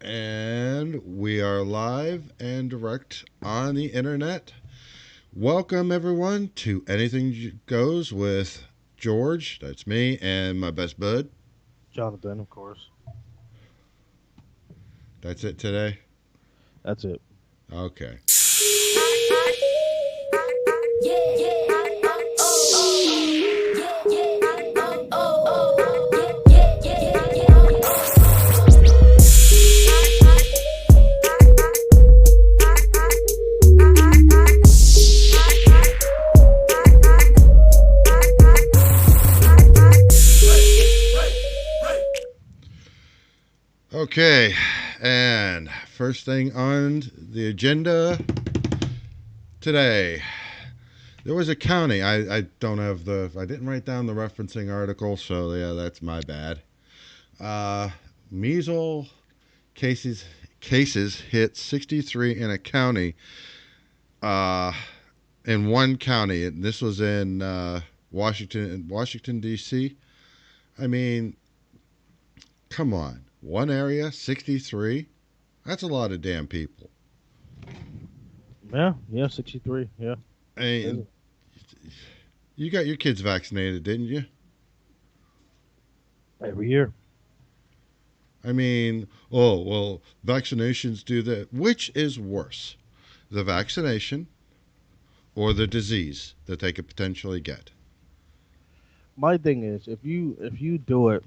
And we are live and direct on the internet. Welcome, everyone, to Anything Goes with George, that's me, and my best bud. Jonathan, of course. That's it today. That's it. Okay. Okay. And first thing on the agenda today. There was a county. I don't have I didn't write down the referencing article, so yeah, that's my bad. Uh, Measles cases cases hit 63 in a county, uh, in one county. And this was in Washington D.C. I mean, come on, one area, 63. That's a lot of damn people. Yeah, 63. Yeah. And you got your kids vaccinated, didn't you? Every year. I mean, oh well, vaccinations do that. Which is worse, the vaccination or the disease that they could potentially get? My thing is, if you do it,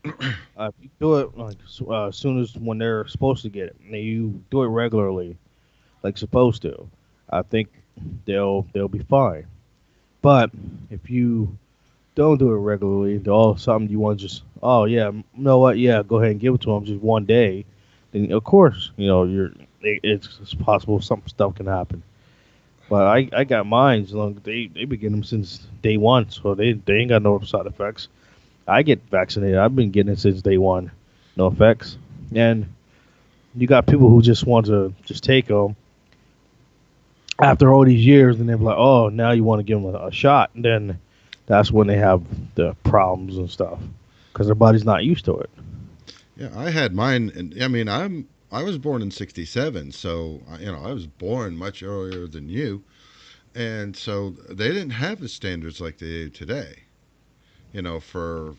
if you do it like as soon as when they're supposed to get it, and you do it regularly, like supposed to, I think they'll be fine. But if you don't do it regularly, all of a sudden you want to just, oh yeah, you know what? Yeah, go ahead and give it to them just one day. Then of course, it's possible some stuff can happen. But I got mine. Long they been getting them since day one, so they ain't got no side effects. I get vaccinated. I've been getting it since day one, no effects. And you got people who just want to just take them after all these years, and they're like, oh, now you want to give them a shot. And then that's when they have the problems and stuff because their body's not used to it. Yeah, I had mine, and I mean, I was born in '67, so I was born much earlier than you, and so they didn't have the standards like they do today. For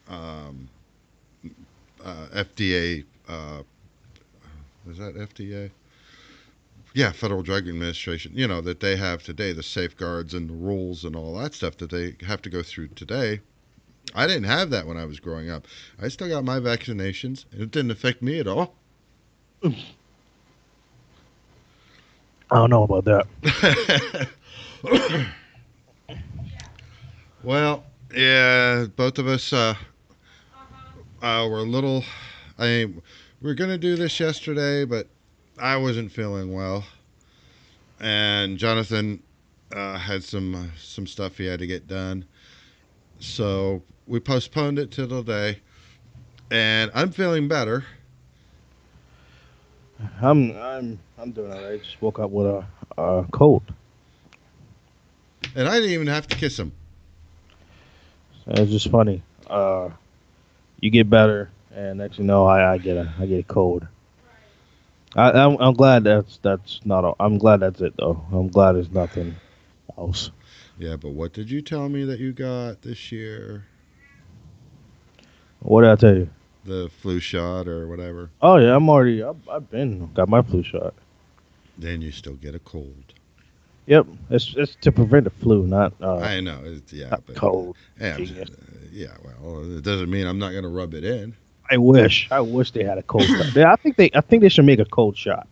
um, FDA. Is that FDA? Yeah, Federal Drug Administration. That they have today, the safeguards and the rules and all that stuff that they have to go through today. I didn't have that when I was growing up. I still got my vaccinations, and it didn't affect me at all. I don't know about that. Well, yeah, both of us were a little. I We were gonna do this yesterday, but I wasn't feeling well, and Jonathan had some stuff he had to get done, so we postponed it till today. And I'm feeling better, I'm doing alright. I just woke up with a cold. and I didn't even have to kiss him. It's just funny. You get better, and next you know, I get a cold. I'm glad that's not. I'm glad that's it though. I'm glad it's nothing else. Yeah, but what did you tell me that you got this year? What did I tell you? The flu shot or whatever. Oh yeah, I'm already. I've been got my flu shot. Then you still get a cold. Yep, it's to prevent the flu, I know, yeah, not but cold. yeah, Genius. yeah. Well, it doesn't mean I'm not going to rub it in. I wish they had a cold shot. I think they should make a cold shot.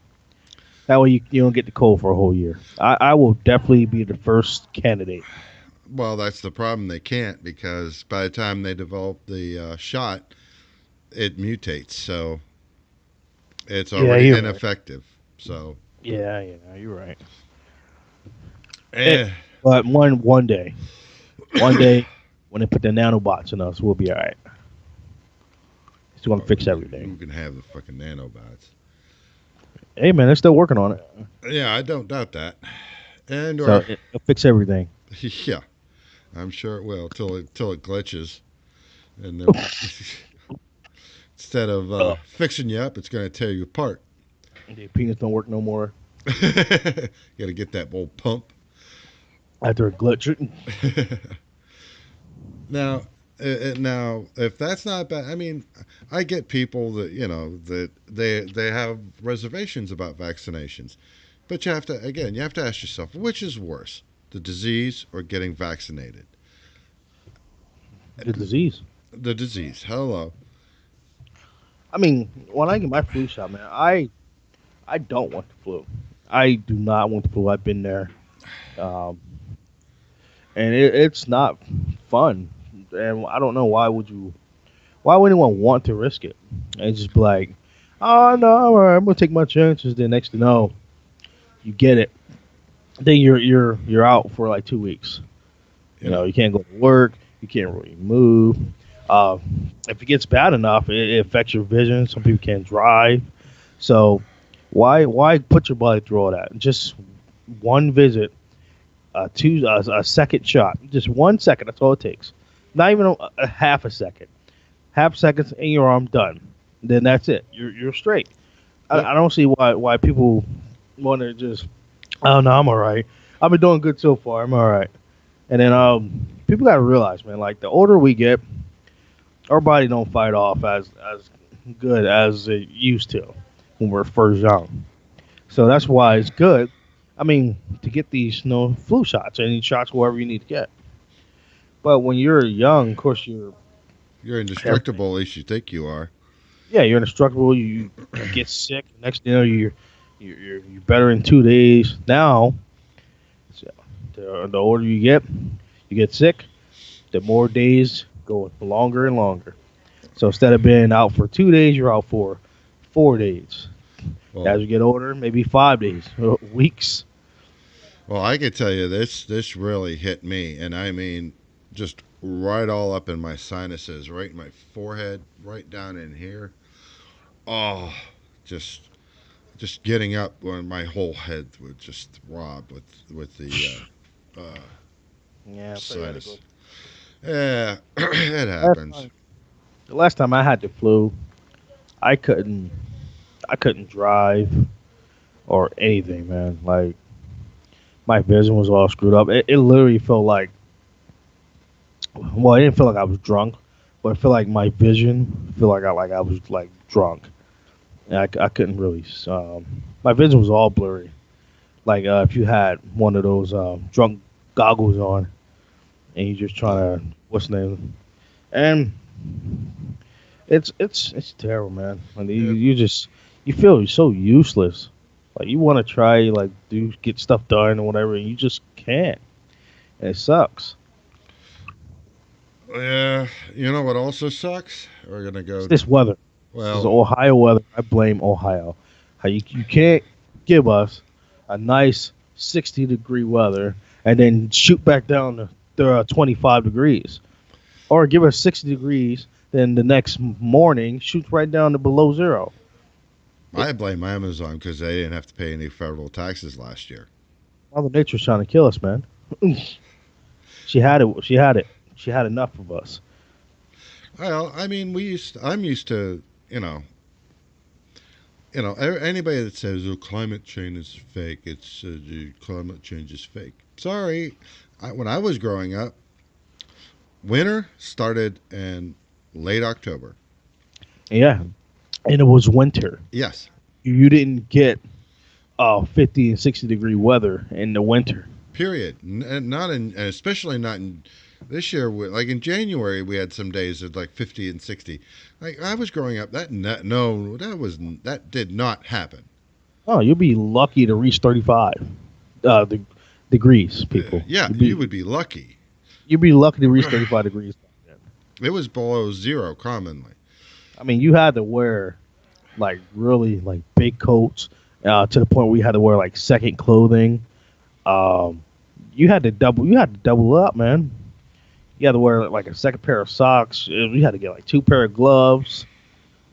That way you don't get the cold for a whole year. I will definitely be the first candidate. Well, that's the problem. They can't because by the time they develop the shot, it mutates, so it's Yeah, already you're right. ineffective. So, Yeah, you're right. Eh, eh, but one day, when they put the nanobots in us, we'll be all right. It's gonna fix everything. you can have the fucking nanobots. Hey man, they're still working on it, Yeah, I don't doubt that. And so or it'll fix everything. yeah, I'm sure it will till it glitches, and then Instead of Uh, fixing you up, it's going to tear you apart. the penis don't work no more You got to get that old pump. after a glitch. Now, now, if that's not bad, I mean, I get people that that they have reservations about vaccinations, but you have to again, you have to ask yourself, which is worse, the disease or getting vaccinated? The disease. The disease. Hello. I mean, when I get my flu shot, man, I don't want the flu. I do not want the flu. I've been there, um, and it's not fun. And I don't know why would you? Why would anyone want to risk it? And just be like, oh no, all right, I'm gonna take my chances. Then next to know, you get it. Then you're out for like 2 weeks. You Yeah. know, you can't go to work. You can't really move. Uh, if it gets bad enough, it affects your vision. Some people can't drive. So why put your body through all that? Just one visit, a second shot, just 1 second. That's all it takes. Not even a half a second. Half seconds and your arm done. Then that's it. You're straight. Yep. I don't see why people want to just. Oh no, I'm all right. I've been doing good so far. I'm all right. And then people gotta realize, man, like the older we get, our body don't fight off as good as it used to when we're first young. So that's why it's good. I mean, to get these flu shots, any shots, wherever you need to get. But when you're young, of course You're everything. indestructible, at least you think you are. Yeah, you're indestructible. You get sick. Next thing you know, you're better in 2 days. Now, so the older you get sick. The more days go longer and longer. So instead of being out for 2 days, you're out for 4 days. Well, As you get older, maybe 5 days, weeks. well, I can tell you this really hit me, and I mean, just right all up in my sinuses, right in my forehead, right down in here. Oh, just just getting up when my whole head would just throb with the Yeah, so you had to go. sinus. Yeah, it Last happens. time, the last time I had the flu, I couldn't, I couldn't drive or anything, man. Like my vision was all screwed up. It literally felt like, well, it didn't feel like I was drunk, but it felt like my vision feel like I was like drunk. And I couldn't really. My vision was all blurry. Like if you had one of those drunk goggles on and you're just Oh, trying to what's the name, and it's terrible, man. Like yeah. you just you feel so useless. Like you want to try like do get stuff done or whatever, and you just can't. And it sucks. Yeah, you know what also sucks? We're gonna It's go. this weather. This is Well, Ohio weather. I blame Ohio. How you can't give us a nice 60-degree weather and then shoot back down to 25 degrees, or give us 60 degrees, then the next morning shoots right down to below zero. It, I blame Amazon because they didn't have to pay any federal taxes last year. Mother Nature's trying to kill us, man. She had it. She had it. She had enough of us. Well, I mean, I'm used to, you know, anybody that says, "Oh, climate change is fake," climate change is fake. Sorry, when I was growing up, winter started in late October. Yeah, and it was winter. Yes, You didn't get 50 and 60-degree weather in the winter. period. And not in, and especially not in this year. Like in January, we had some days of like 50 and 60. Like I was growing up, no, that did not happen. Oh, you'll be lucky to reach 35 degrees, people. Yeah, you would be lucky. You'd be lucky to reach 35 degrees. It was below zero commonly. I mean, you had to wear like really like big coats to the point where you had to wear like second clothing. Um, you had to double up, man. You had to wear like a second pair of socks. You had to get like two pair of gloves.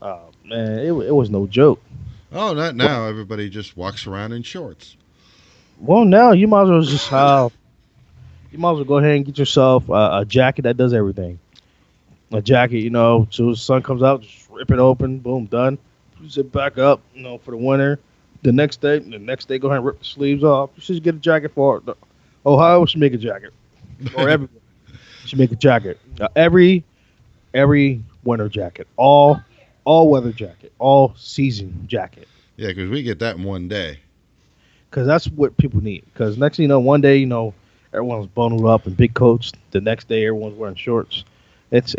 Man, it was no joke. Oh, not But now. Everybody just walks around in shorts. well, now you might as well just you might as well go ahead and get yourself a jacket that does everything. a jacket. So the sun comes out, just rip it open, boom, done. Use it back up, for the winter. The next day, go ahead and rip the sleeves off. You should get a jacket for it. Ohio should make a jacket, or everyone should make a jacket. Every winter jacket, all weather jacket, all season jacket. Yeah, because we get that in one day. Because that's what people need. Because next thing you know, one day everyone's bundled up in big coats. The next day, everyone's wearing shorts. It's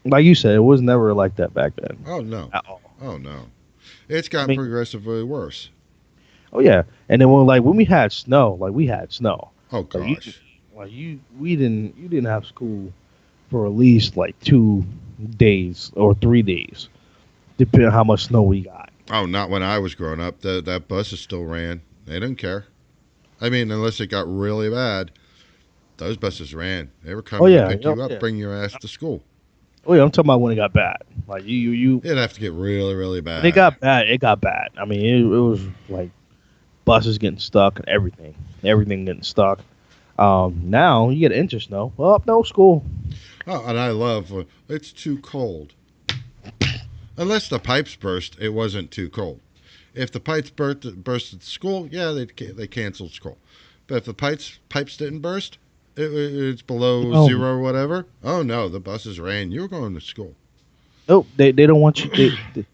like you said, it was never like that back then Oh no, at all. oh no, it's I gotten mean, progressively worse. oh yeah, and then when we had snow, like we had snow, Oh like you gosh. like we didn't you didn't have school for at least like 2 days or 3 days, depending on how much snow we got. Oh, not when I was growing up. That buses still ran. They didn't care. I mean, unless it got really bad, those buses ran. They were Oh coming to yeah, pick oh you up, yeah, bring your ass to school. oh yeah. I'm talking about when it got bad. Like you It'd have to get really, really when it bad. got bad, it got bad. I mean, it was like buses getting stuck and everything getting stuck. Now you get an inch of snow. Well, no school. Oh, and I love it's too cold. Unless the pipes burst, it wasn't too cold. If the pipes burst at school, yeah, they canceled school. But if the pipes didn't burst, it's below Oh, zero or whatever. Oh no, the buses ran. You were going to school. nope. They don't want you. You're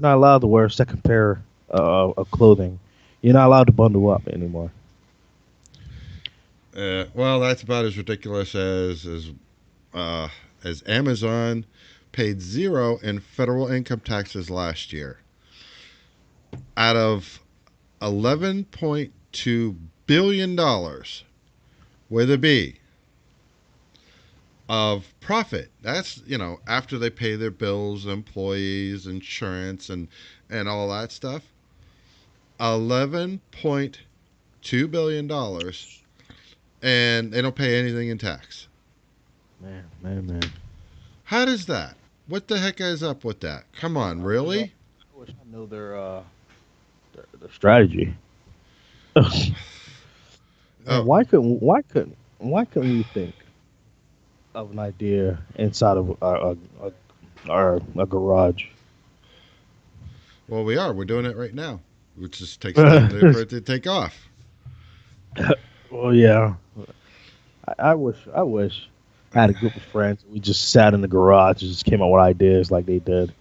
not allowed to wear a second pair of clothing. You're not allowed to bundle up anymore. Well, that's about as ridiculous uh, as Amazon paid zero in federal income taxes last year out of $11.2 billion with a B of profit. That's after they pay their bills, employees, insurance, and all that stuff. $11.2 billion, and they don't pay anything in tax. Man. How does that? What the heck is up with that? Come on, I wish really? I knew their strategy. Man, Oh, why couldn't we think of an idea inside of our garage? well, we are. We're doing it right now. It just takes time for it to take off. Well, yeah. I wish I had a group of friends. We just sat in the garage and just came up with ideas like they did,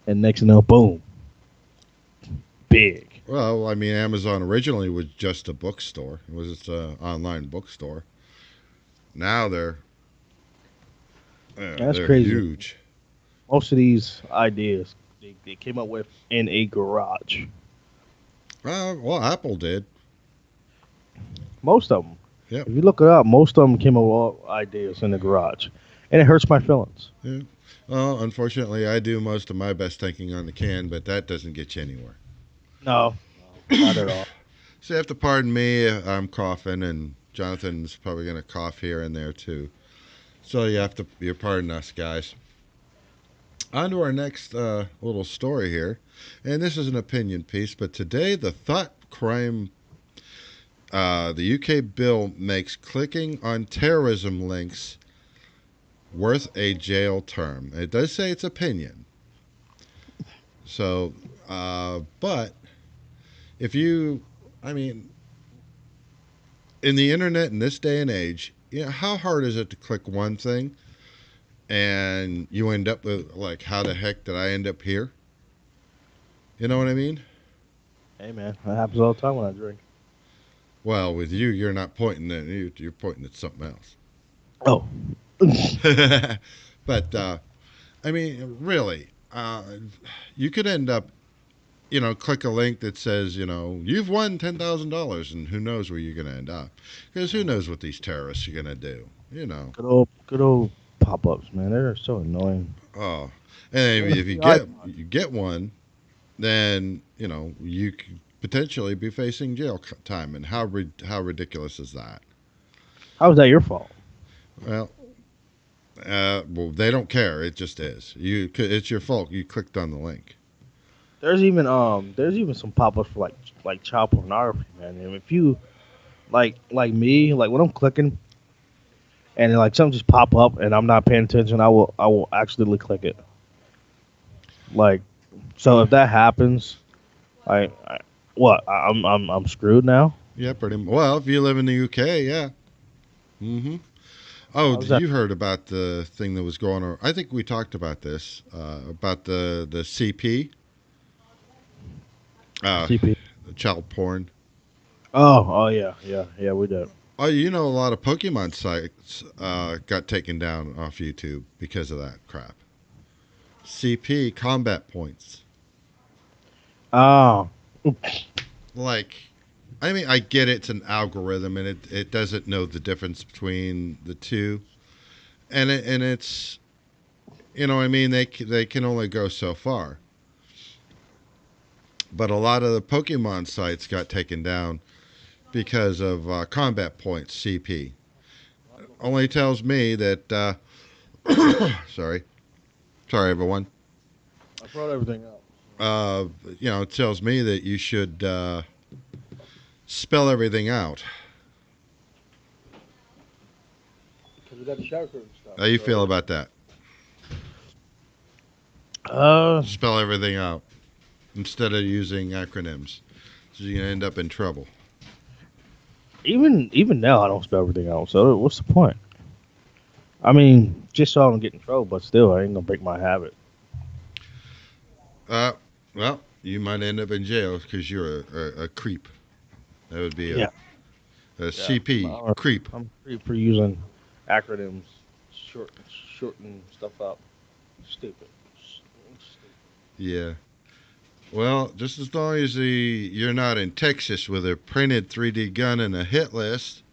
and next thing you know, boom, big. Well, I mean, Amazon originally was just a bookstore. It was just an online bookstore. Now That's they're crazy. huge. Most of these ideas they came up with in a garage. Well, Apple did. Most of them. Yep. If you look it up, most of them came up with all ideas in the garage, and it hurts my feelings. Yeah. Well, unfortunately, I do most of my best thinking on the can, but that doesn't get you anywhere. No, not at all. So you have to pardon me. I'm coughing, and Jonathan's probably going to cough here and there too. So you pardon us, guys. On to our next little story here, and this is an opinion piece. But today, the thought crime, the UK bill makes clicking on terrorism links worth a jail term. It does say it's opinion. So, but if you, I mean, in the internet in this day and age, how hard is it to click one thing and you end up with like, how the heck did I end up here? You know what I mean? Hey man, that happens all the time when I drink. Well, with you, you're not pointing at you. You're pointing at something else. Oh, But I mean, really, you could end up, click a link that says, you've won $10,000, and who knows where you're going to end up? Because who knows what these terrorists are going to do? good old pop-ups, man. They're so annoying. Oh, and if you Free get icon. you get one, then you could potentially be facing jail time. And how ridiculous is that? How is that your fault? Well, well, they don't care. It just is. It's your fault. You clicked on the link. There's even some pop-ups for like child pornography, man. And if you like me, like when I'm clicking and like something just pop up, and I'm not paying attention, I will accidentally click it. Like, so if that happens, I what? I'm screwed now. Yeah, pretty. Well, if you live in the UK, yeah. Mm-hmm. Oh, How's that? you heard about the thing that was going on? I think we talked about this about the CP, uh, CP. child porn. Oh yeah, yeah, yeah. We did. Oh, you know, a lot of Pokemon sites got taken down off YouTube because of that crap. CP combat points. Oh, Like, I mean, I get it's an algorithm and it doesn't know the difference between the two, and it's you know, I mean, they can only go so far. But a lot of the Pokemon sites got taken down because of combat points CP. Only tells me that. Sorry, sorry everyone. I brought everything up. Uh, you know, it tells me that you should spell everything out. Because we got the shower curtain stuff. How you feel So, about that? uh, Spell everything out instead of using acronyms, so you're gonna end up in trouble. even now, I don't spell everything out. So what's the point? I mean, just so I don't get in trouble, but still, I ain't gonna break my habit. Uh, well, you might end up in jail because you're a creep. That would be Yeah, a yeah. CP creep. I'm pretty for using acronyms, shorten stuff up. Stupid. Stupid. Yeah. Well, just as long as you're not in Texas with a printed 3D gun and a hit list.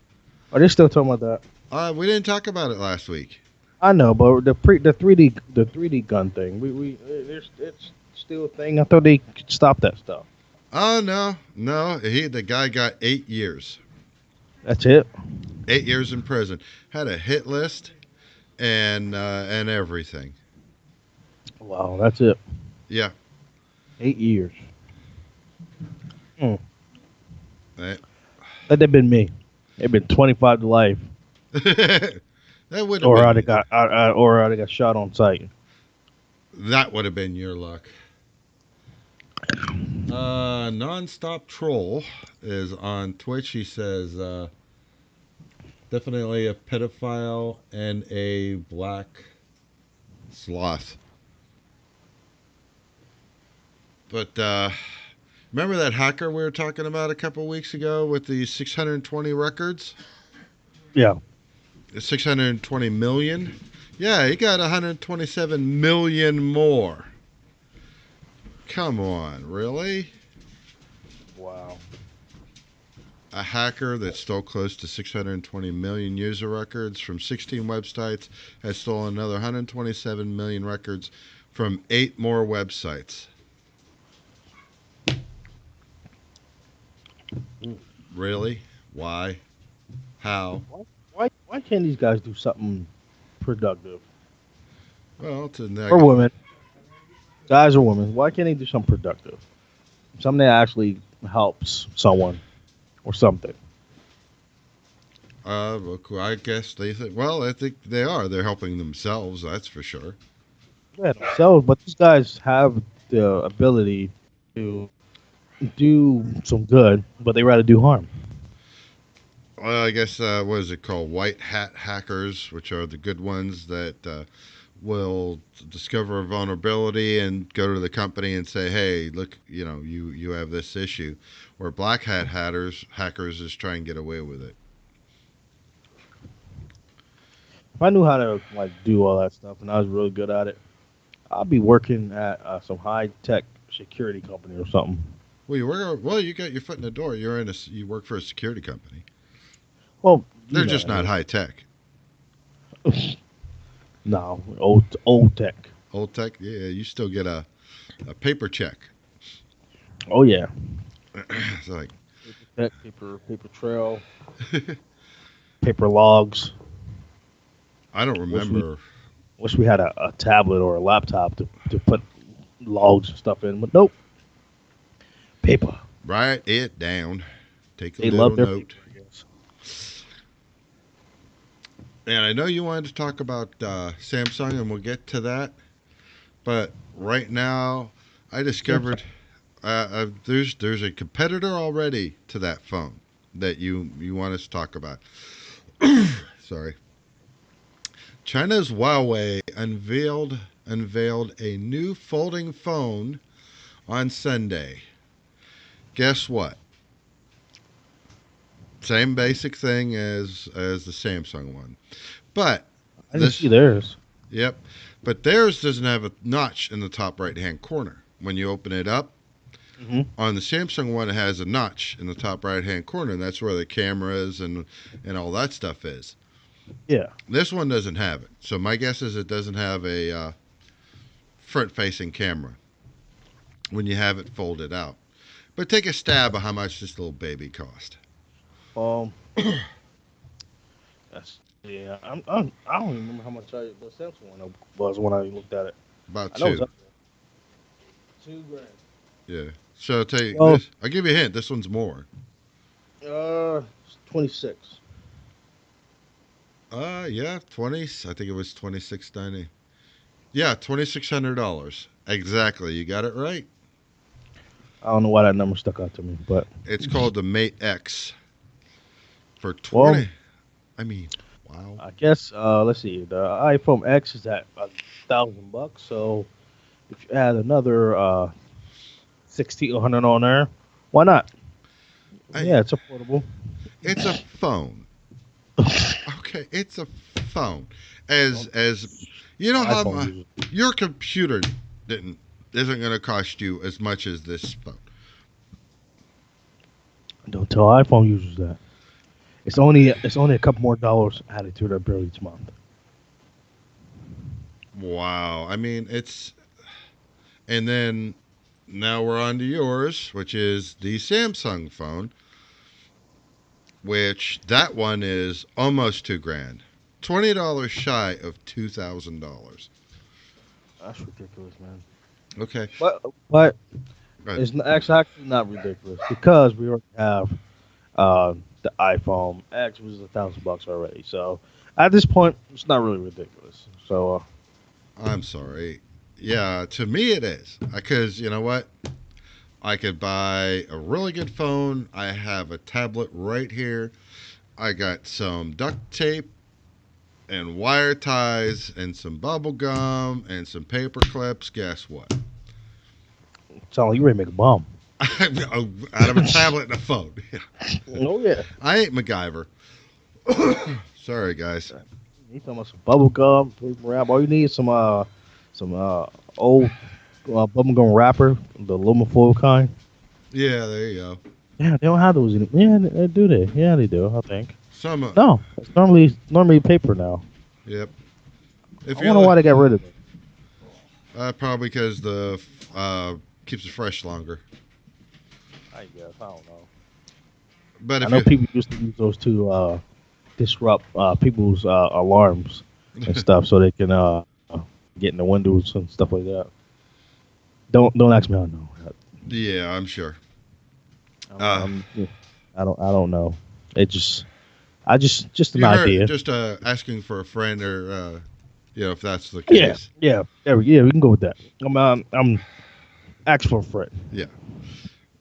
Are they still talking about that? We didn't talk about it last week. I know, but the 3D gun thing. There's it's still a thing. I thought they could stop that stuff. Oh no, no. The guy got 8 years. That's it. 8 years in prison. Had a hit list and everything. Wow, that's it. Yeah. 8 years. Hmm. Eh. That'd have been me. It'd been 25 to life, that would have or I'd been have got, or I'd have got shot on sight. that would have been your luck. Nonstop troll is on Twitch. He says definitely a pedophile and a black sloth. But remember that hacker we were talking about a couple weeks ago with the 620 records? Yeah. 620 million? Yeah, he got 127 million more. Come on, really? Wow. A hacker that stole close to 620 million user records from 16 websites has stolen another 127 million records from 8 more websites. Mm. Really? Why? How? Why can't these guys do something productive? Well, to Or women, guys or women, why can't they do something productive? Something that actually helps someone or something. well, I guess they think. Well, I think they are. They're helping themselves. That's for sure. Yeah, themselves, but these guys have the ability to do some good, but they rather do harm. Well, I guess what is it called? White hat hackers, which are the good ones that will discover a vulnerability and go to the company and say, "Hey, look, you know, you have this issue." Where black hat hackers is try and get away with it. If I knew how to like do all that stuff and I was really good at it, I'd be working at some high tech security company or something. Well, you work. Well, you got your foot in the door. You work for a security company. Well, you They're know just what I not mean. high tech. No, old tech. Old tech. Yeah, you still get a paper check. Oh yeah, It's like paper tech, paper trail, paper logs. I don't Wish we remember. wish we had a tablet or a laptop to put logs and stuff in, but nope, paper. Write it down. Take a They love little their note. paper, I guess. And I know you wanted to talk about Samsung, and we'll get to that. But right now, I Samsung. discovered there's a competitor already to that phone that you want us to talk about. Sorry, China's Huawei unveiled a new folding phone on Sunday. Guess what? Same basic thing as the Samsung one, but I didn't this see theirs. yep, but theirs doesn't have a notch in the top right hand corner. When you open it up, Hmm. on the Samsung one, it has a notch in the top right hand corner, and that's where the cameras and all that stuff is. Yeah. This one doesn't have it, so my guess is it doesn't have a front facing camera when you have it folded out. But take a stab at how much this little baby cost. Um. That's yeah. I don't even remember how much the Samsung one was when I looked at it. About I know it was two. up there. 2 grand. Yeah. So take Well, this. I'll give you a hint. This one's more. 26. Yeah, 20. I think it was 26.90. Yeah, $2,600. Exactly. You got it right. I don't know why that number stuck out to me, but It's called the Mate X for well, 20. I mean, wow. I guess let's see. The iPhone X is at $1,000. So if you add another 1,600 on there, why not? I, Yeah, it's affordable. it's a phone. Okay, it's a phone. Don't As you know how iPhone users. your computer didn't isn't going to cost you as much as this phone. Don't tell iPhone users that. It's only a couple more dollars added to their bill each month. Wow. I mean, it's and then now we're on to yours, which is the Samsung phone, which that one is almost 2 grand. $20 shy of $2,000. That's ridiculous, man. Okay. But Right. it's actually not ridiculous because we already have the iPhone X, which is $1,000 already. So at this point, it's not really ridiculous. So I'm sorry. Yeah, to me it is. Because you know what? I could buy a really good phone. I have a tablet right here. I got some duct tape and wire ties and some bubble gum and some paper clips. Guess what? sound like you ready to make a bomb. Out of a tablet and a phone. Oh yeah. I ain't MacGyver. Sorry, guys. You talking about some bubble gum, paper wrap? All you need is some old bubble gum wrapper, the aluminum foil kind. Yeah, there you go. Yeah, they don't have those anymore. Yeah, do they? Yeah, they do. I think. Some, No, it's normally paper now. yep. I If you're wonder why they got rid of it. probably because the keeps it fresh longer. I guess I don't know. But I if know you, people used to use those to disrupt people's alarms and stuff, so they can get in the windows and stuff like that. Don't ask me how I know. yeah, I'm sure. I'm, Uh, I'm yeah, I don't know. It just an you heard idea. just asking for a friend or if that's the Yeah, case. yeah, yeah. We can go with that. I'm ask for a friend. Yeah.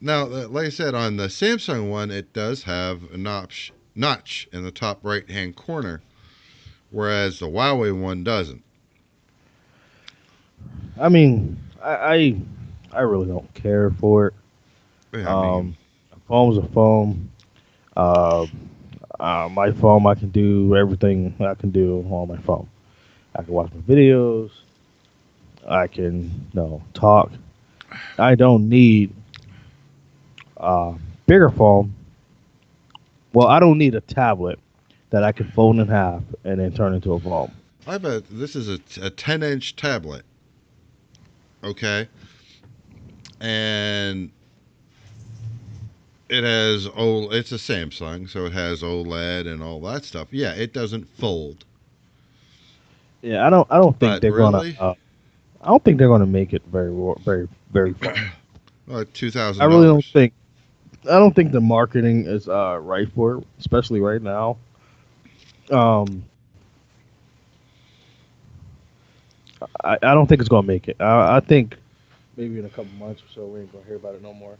Now, like I said, on the Samsung one, it does have a notch in the top right hand corner, whereas the Huawei one doesn't. I mean, I really don't care for it. Yeah, I mean, A phone's a phone. Uh, my phone, I can do everything I can do on my phone. I can watch my videos. I can, talk. I don't need a bigger phone. Well, I don't need a tablet that I can fold in half and then turn into a phone. I bet this is a 10-inch tablet, okay? And it's a Samsung, so it has OLED and all that stuff. Yeah, it doesn't fold. Yeah, I don't think But they're gonna. really, I don't think they're gonna make it very far. two I thousand really don't dollars. think. I don't think the marketing is right for it, especially right now. Um, I don't think it's gonna make it. I think maybe in a couple months or so we ain't gonna hear about it no more.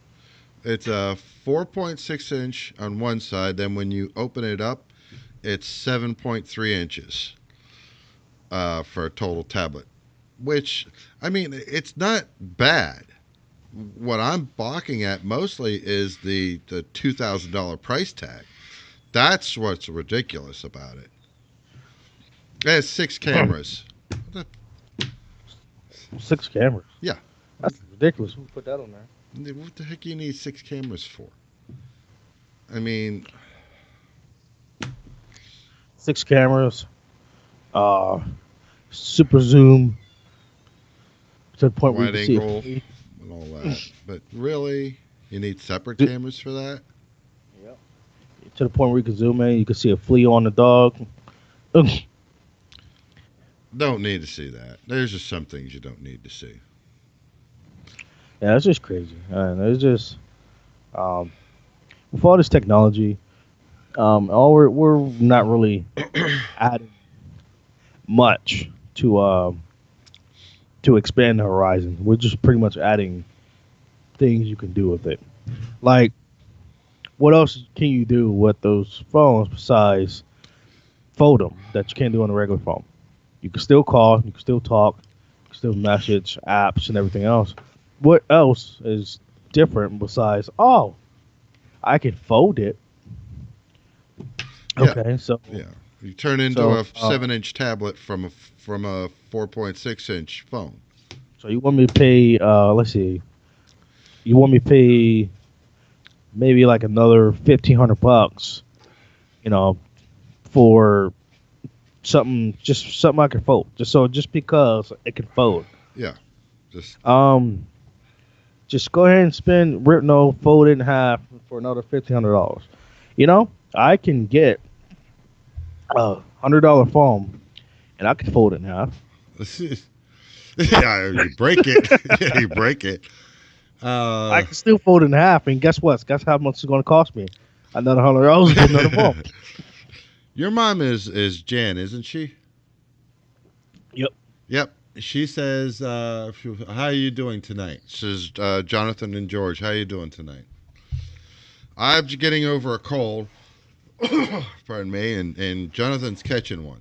It's a 4.6 inch on one side. Then when you open it up, it's 7.3 inches for a total tablet. Which, I mean, it's not bad. What I'm balking at mostly is the $2,000 price tag. That's what's ridiculous about it. It has six cameras. Six cameras. Yeah. That's ridiculous. Who put that on there? What the heck do you need six cameras for? I mean, Six cameras. Uh, super zoom to the point where you wide can see a angle flea. and all that. But really, you need separate Zo- cameras for that? Yep. To the point where you can zoom in, you can see a flea on the dog. yeah, Don't need to see that. There's just some things you don't need to see. that's just crazy. And it's just um, with all this technology, all we're not really adding much to expand the horizon. We're just pretty much adding things you can do with it. Like, what else can you do with those phones besides fold them that you can't do on a regular phone? You can still call, you can still talk, you can still message, apps, and everything else. What else is different besides, oh, I can fold it? Yeah, Okay, so yeah. You turn into so a 7 inch tablet from a 4.6 inch phone. so you want me to pay? Let's see, you want me to pay maybe like another $1,500, you know, for something, just something I can fold, just because it can fold. Yeah, just Um, just go ahead and spend no fold it in half for another $1,500. I can get $100 foam and I can fold it in half. yeah. You break it. Yeah, you break it. I Uh, can still fold it in half, and guess what? Guess how much it's going to cost me? Another $100 for another foam. your mom is Jan, isn't she? Yep. Yep. She says, "How are you doing tonight?" Says Jonathan and George. How are you doing tonight? I'm getting over a cold. Pardon me, and Jonathan's catching one.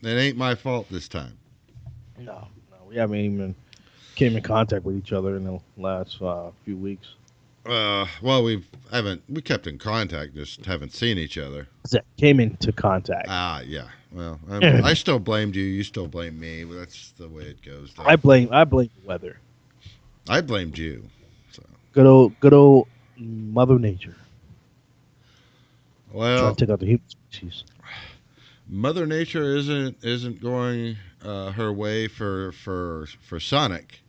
It ain't my fault this time. No, we haven't even came in contact with each other in the last few weeks. Well, we kept in contact, just haven't seen each other. Came into contact. Ah, yeah. Well, I I still blamed you. You still blame me. That's the way it goes, though. blame the weather. I blamed you. So, Good old Mother Nature trying well, to take out the human species. Mother Nature isn't going her way for Sonic.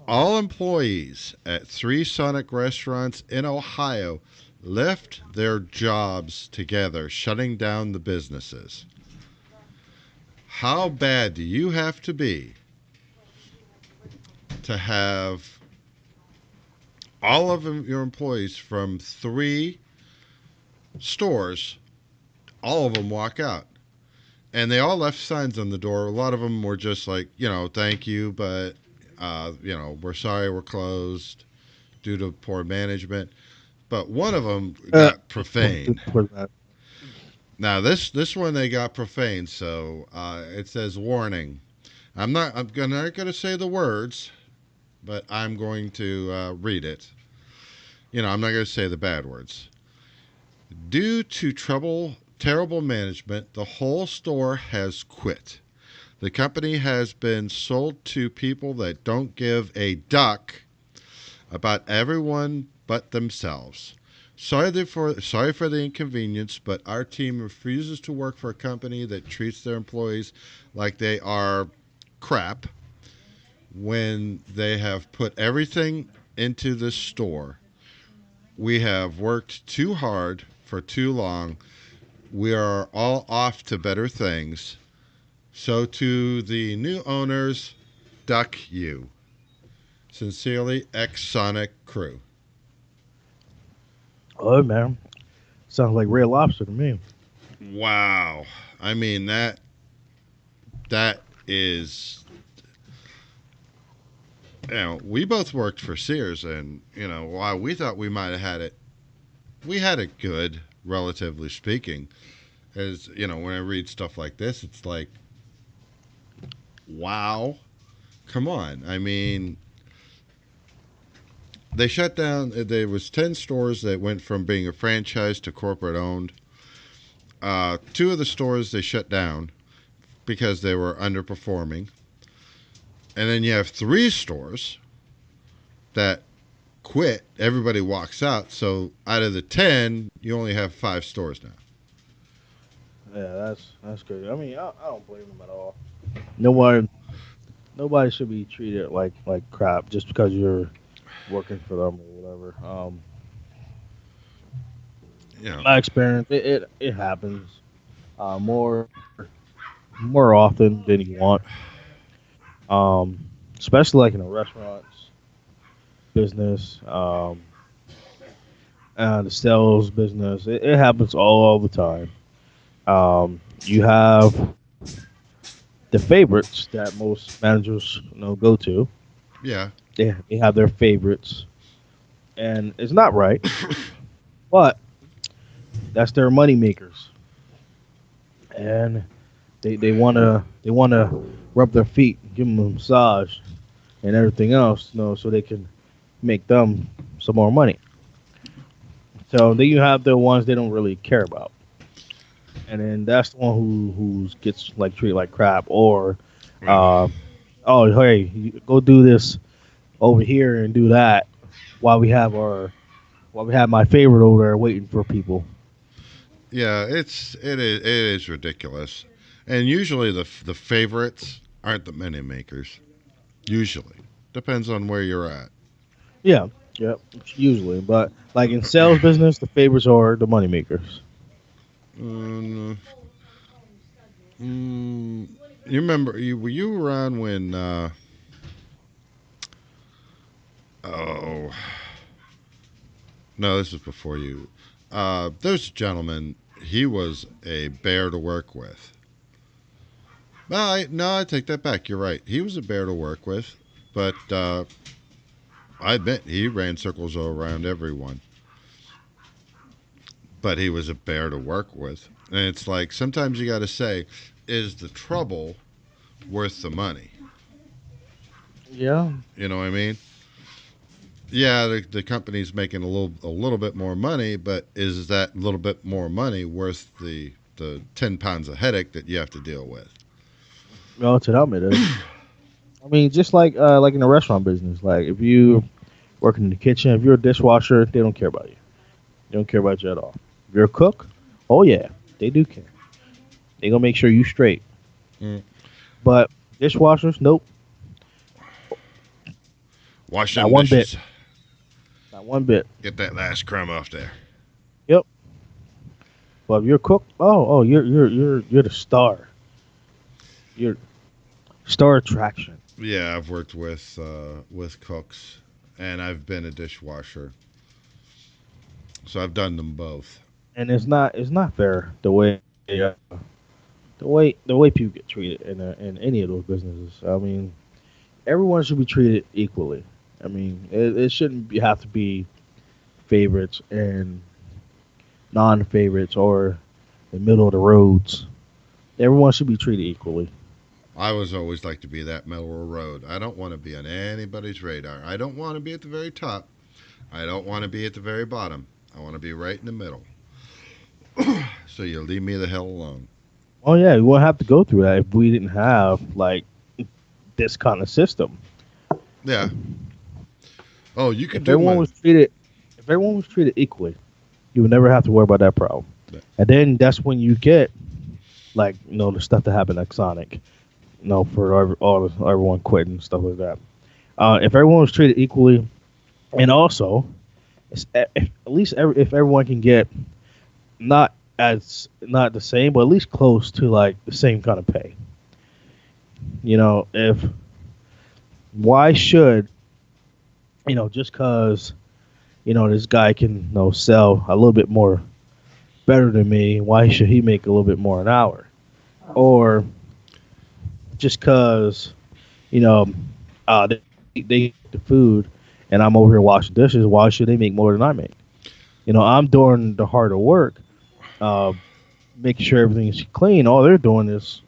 All employees at three Sonic restaurants in Ohio left their jobs together, shutting down the businesses. How bad do you have to be to have all of your employees from three stores, all of them walk out? And they all left signs on the door. A lot of them were just like, thank you, but, we're sorry we're closed due to poor management. But one of them Uh, got profane. for that. Now this one they got profane, so it says warning. I'm not gonna say the words, but I'm going to read it. I'm not gonna say the bad words. Due to terrible management, the whole store has quit. The company has been sold to people that don't give a duck about everyone but themselves. Sorry for the inconvenience, but our team refuses to work for a company that treats their employees like they are crap when they have put everything into this store. We have worked too hard for too long. We are all off to better things. So to the new owners, duck you. Sincerely, ex Sonic crew. Oh man, sounds like Red Lobster to me. Wow. I mean that is we both worked for Sears, and while we thought we might have had it, we had it good, relatively speaking. As when I read stuff like this, it's like, wow, come on. I mean, they shut down. There was 10 stores that went from being a franchise to corporate owned. Two of the stores they shut down because they were underperforming, and then you have 3 stores that quit. Everybody walks out. So out of the 10, you only have 5 stores now. Yeah, that's good. I mean, I don't blame them at all. No one, nobody should be treated like crap just because you're working for them or whatever. Yeah, My experience, it happens more often than you want. Especially like in the restaurants business, the sales business. It happens all the time. You have the favorites that most managers go to. yeah, They have their favorites, and it's not right, but that's their money makers, and they wanna rub their feet, give them a massage, and everything else, so they can make them some more money. So then you have the ones they don't really care about, and then that's the one who gets like treated like crap, or uh, oh hey, go do this over here and do that while we have my favorite over there waiting for people. yeah. It is ridiculous, and usually the favorites aren't the money makers. Usually, depends on where you're at. Yeah, yeah, usually, but like in sales business, the favorites are the money makers. Mm, mm, you remember were you around when oh no, this was before you. There's a gentleman. He was a bear to work with. No, I take that back. You're right. He was a bear to work with, but I admit he ran circles around everyone. But he was a bear to work with, and it's like sometimes you got to say, is the trouble worth the money? Yeah, You know what I mean? Yeah, the company's making a little bit more money, but is that little bit more money worth the 10 pounds of headache that you have to deal with? well, to them it is. I mean, just like in the restaurant business, like if you work in the kitchen, if you're a dishwasher, they don't care about you. They don't care about you at all. If you're a cook, oh yeah, they do care. They gonna make sure you straight. Mm. But dishwashers, nope, Wash not them one bit, dishes. not one bit. Get that last crumb off there. Yep. But if you're a cook, oh, you're the star. You're star attraction. Yeah, I've worked with cooks, and I've been a dishwasher, so I've done them both. And it's not fair the way people get treated in any of those businesses. I mean, everyone should be treated equally. I mean, it shouldn't have to be favorites and non-favorites or the middle of the roads. Everyone should be treated equally. I was always like to be that middle of the road. I don't want to be on anybody's radar. I don't want to be at the very top. I don't want to be at the very bottom. I want to be right in the middle. So you leave me the hell alone. Oh yeah, we wouldn't have to go through that if we didn't have like this kind of system. Yeah. Oh, you could If do everyone my. was treated, if everyone was treated equally, you would never have to worry about that problem. And then that's when you get like the stuff that happened at Sonic. For everyone quitting and stuff like that. If everyone was treated equally, and also, if, at least if everyone can get not the same, but at least close to like the same kind of pay. If why should just cause this guy can sell a little bit more better than me, why should he make a little bit more an hour? Or just cause you know they they get the food, and I'm over here washing dishes. Why should they make more than I make? I'm doing the harder work, uh, making sure everything's clean. All they're doing is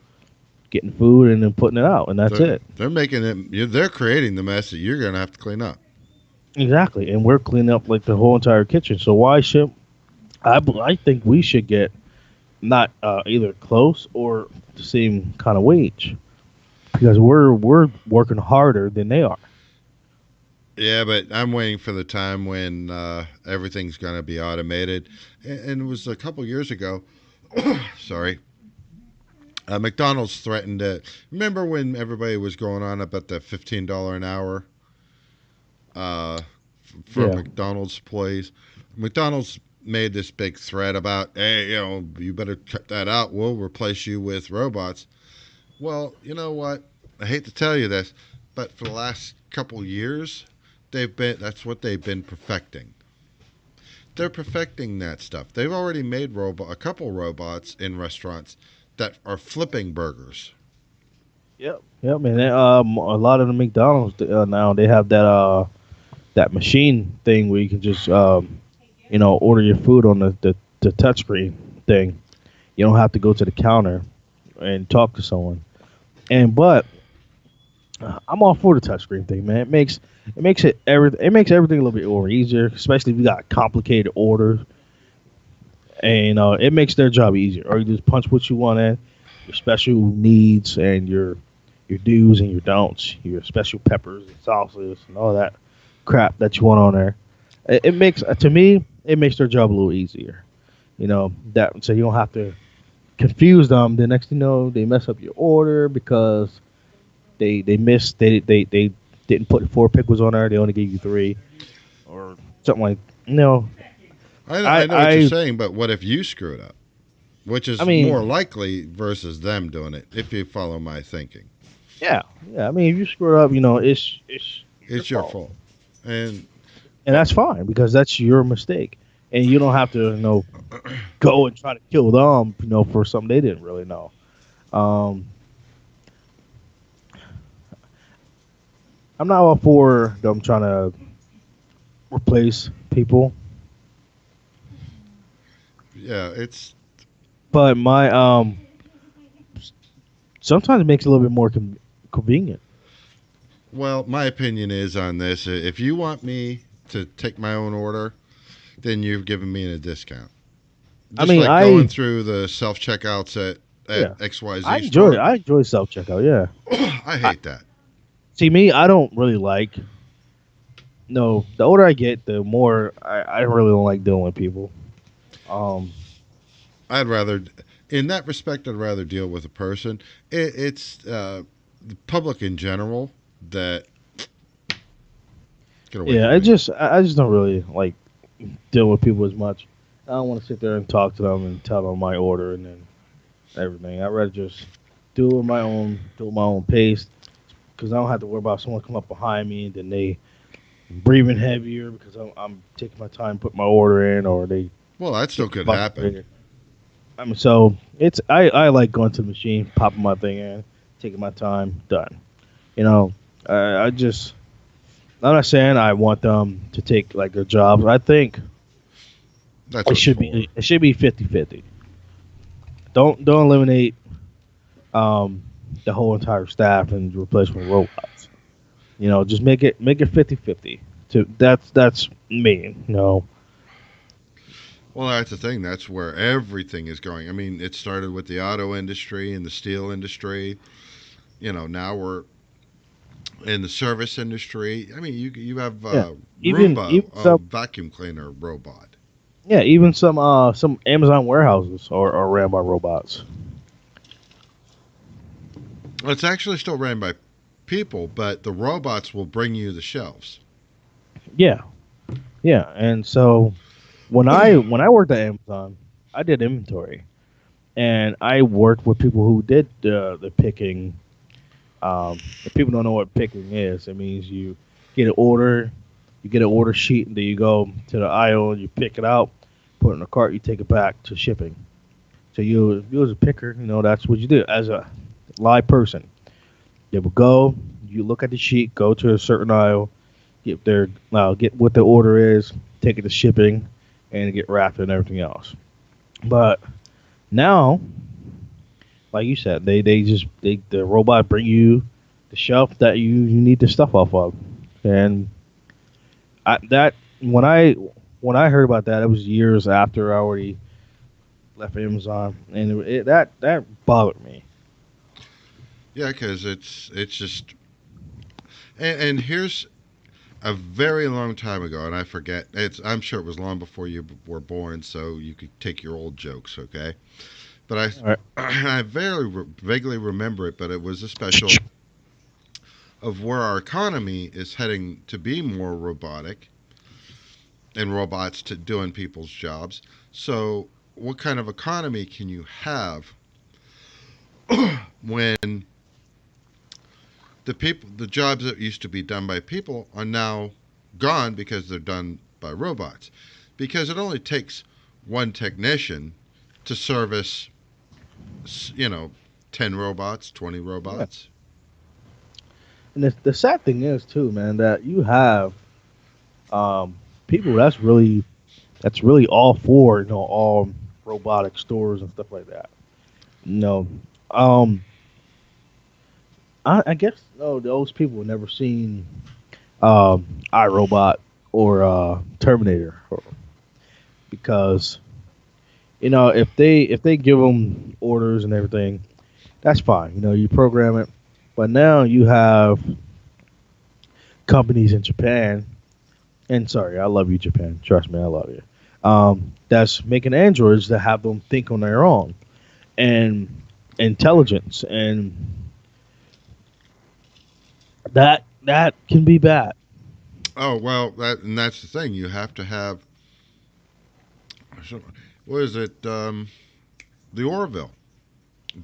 getting food and then putting it out, and that's it. They're making it. They're creating the mess that you're gonna have to clean up. Exactly, and we're cleaning up like the whole entire kitchen. So why should I think we should get not either close or the same kind of wage because we're working harder than they are. Yeah, but I'm waiting for the time when everything's gonna be automated. And it was a couple years ago. Sorry. McDonald's threatened to. Remember when everybody was going on about the $15 an hour uh, for Yeah, McDonald's employees? McDonald's made this big threat about, hey, you better cut that out. We'll replace you with robots. Well, you know what? I hate to tell you this, but for the last couple years, that's what they've been perfecting. They're perfecting that stuff. They've already made a couple robots in restaurants that are flipping burgers. yep, man. A lot of the McDonald's now they have that machine thing where you can just order your food on the touchscreen thing. You don't have to go to the counter and talk to someone. And but I'm all for the touchscreen thing, man. It makes everything a little bit more easier, especially if you got complicated orders, and it makes their job easier. Or you just punch what you want in, your special needs and your do's and your don'ts, your special peppers and sauces and all that crap that you want on there. It makes to me it makes their job a little easier. That so you don't have to confuse them. The next thing you know, they mess up your order because they didn't put four pickles on there. They only gave you three or something like. No, I know what you're I saying, but what if you screw it up? Which I is more mean, likely versus them doing it, if you follow my thinking. yeah, yeah. I mean, if you screw it up, it's your It's your fault, fault. And and that's fine because that's your mistake, and you don't have to go and try to kill them for something they didn't really know. Um, I'm not all for them trying to replace people, yeah, it's but my sometimes it makes it a little bit more convenient. well, my opinion is on this. If you want me to take my own order, then you've given me a discount. I Just mean, like going through the self checkouts at yeah, XYZ store. I enjoy self checkout. Yeah, I I hate that. see me. I don't really like. No, the older I get, the more I really don't like dealing with people. Um, I'd rather, in that respect, I'd rather deal with a person. It's the public in general that get away yeah, from me. I just don't really like dealing with people as much. I don't want to sit there and talk to them and tell them my order and then everything. I'd rather just do it my own pace because I don't have to worry about someone come up behind me and then they breathing heavier because I'm taking my time, put my order in, or they Well, that still get could happen. frustrated. I mean, so I like going to the machine, popping my thing in, taking my time, done. I just I'm not saying I want them to take like their jobs. I think That's what it's for. it should be 50-50. Don't eliminate um the whole entire staff and replace them with robots. Just make it 50-50. To that's me. Well, that's the thing. That's where everything is going. I mean, it started with the auto industry and the steel industry. Now we're in the service industry. I mean, you have Yeah. Roomba, Even a some vacuum cleaner robot. yeah, even some Amazon warehouses are ran by robots. Well, it's actually still ran by people, but the robots will bring you the shelves. Yeah. Yeah. And so when I worked at Amazon, I did inventory and I worked with people who did the picking. If people don't know what picking is, it means get an order, you get an order sheet, and then you go to the aisle and you pick it out, put it in a cart, you take it back to shipping. So you as a picker, that's what you do as a live person. You would go, You look at the sheet, go to a certain aisle, get what the order is, take it to shipping, and get wrapped and everything else. But now, like you said, the robot bring you the shelf that you need the stuff off of, and that when I heard about that, it was years after I already left Amazon, and that bothered me. Yeah, because it's just and here's a very long time ago, and I forget. It's I'm sure it was long before you were born, so you could take your old jokes, okay? But All right. I very vaguely remember it, but it was a special of where our economy is heading to be more robotic and robots to doing people's jobs. So, what kind of economy can you have when the jobs that used to be done by people are now gone because they're done by robots? Because it only takes one technician to service, you know, 10 robots, 20 Yeah. robots. And the sad thing is too, man, that you have um, people that's really all for all robotic stores and stuff like that. You know, um, I guess no, those people have never seen iRobot or Terminator because if they give them orders and everything, that's fine. You program it, but now you have companies in Japan. And sorry, I love you, Japan. Trust me, I love you. That's making androids that have them think on their own and intelligence, and that can be bad. Oh, well, that's the thing. You have to have, what is it? The Orville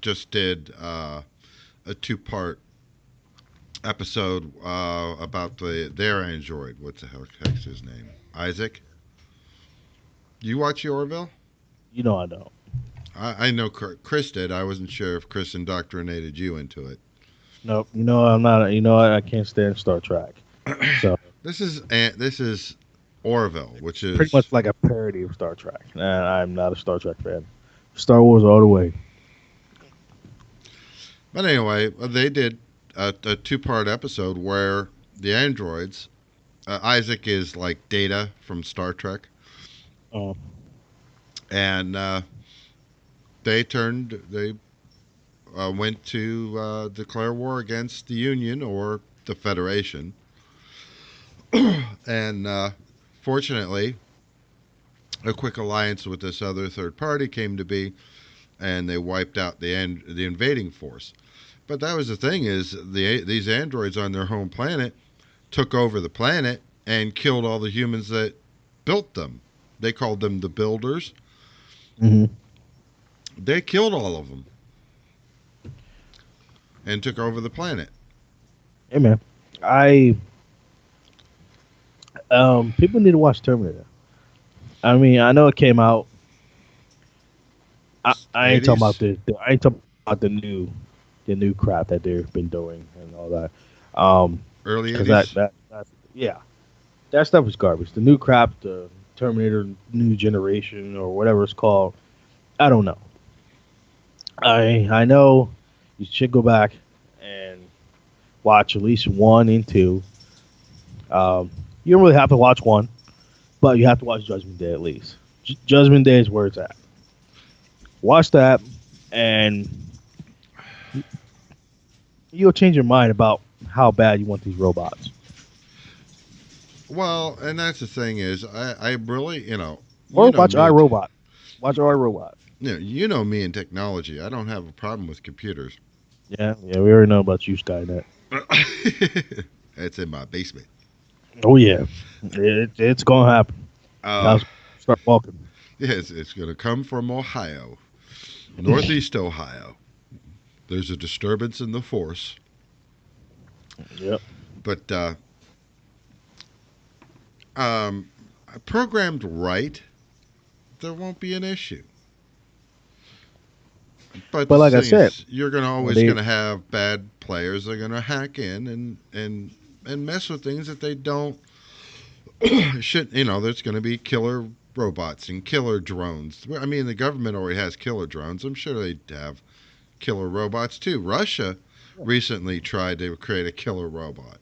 just did a two-part episode about their android. What's the heck's his name? Isaac. You watch the Orville? I don't. I know Chris did. I wasn't sure if Chris indoctrinated you into it. Nope. I'm not. I can't stand Star Trek. So This is Orville, which pretty much is. like a parody of Star Trek. And I'm not a Star Trek fan. Star Wars all the way. But anyway, they did a two-part episode where the androids. Isaac is like Data from Star Trek, Um, and they went to declare war against the Union or the Federation, and fortunately, a quick alliance with this other third party came to be, and they wiped out the invading force. But that was the thing is these androids on their home planet took over the planet and killed all the humans that built them. They called them the builders. hmm They killed all of them and took over the planet. Hey man, I people need to watch Terminator. I mean, I know it came out. I ain't talking about 80s, I ain't talking about the new crap that they've been doing and all that. early Because 80s. yeah, that stuff is garbage. The new crap, the Terminator New Generation or whatever it's called. I don't know. I know you should go back and watch at least one and two. You don't really have to watch one, but you have to watch Judgment Day at least. Judgment Day is where it's at. Watch that, and you'll change your mind about how bad you want these robots. Well, and that's the thing is, I really, Or watch me and iRobot. Watch iRobot. me and technology. I don't have a problem with computers. Yeah, yeah, we already know about you, Skynet. It's in my basement. Oh yeah, it's gonna happen. Uh, I'll start walking. yes, it's going to come from Ohio, Northeast Ohio. There's a disturbance in the force, Yep. but um, programmed right, there won't be an issue. But the But like I thing said, is, you're gonna you know, always they gonna have bad players. They're gonna hack in and mess with things that they don't should. There's gonna be killer robots and killer drones. I mean, the government already has killer drones. I'm sure they have killer robots too. Russia recently tried to create a killer robot.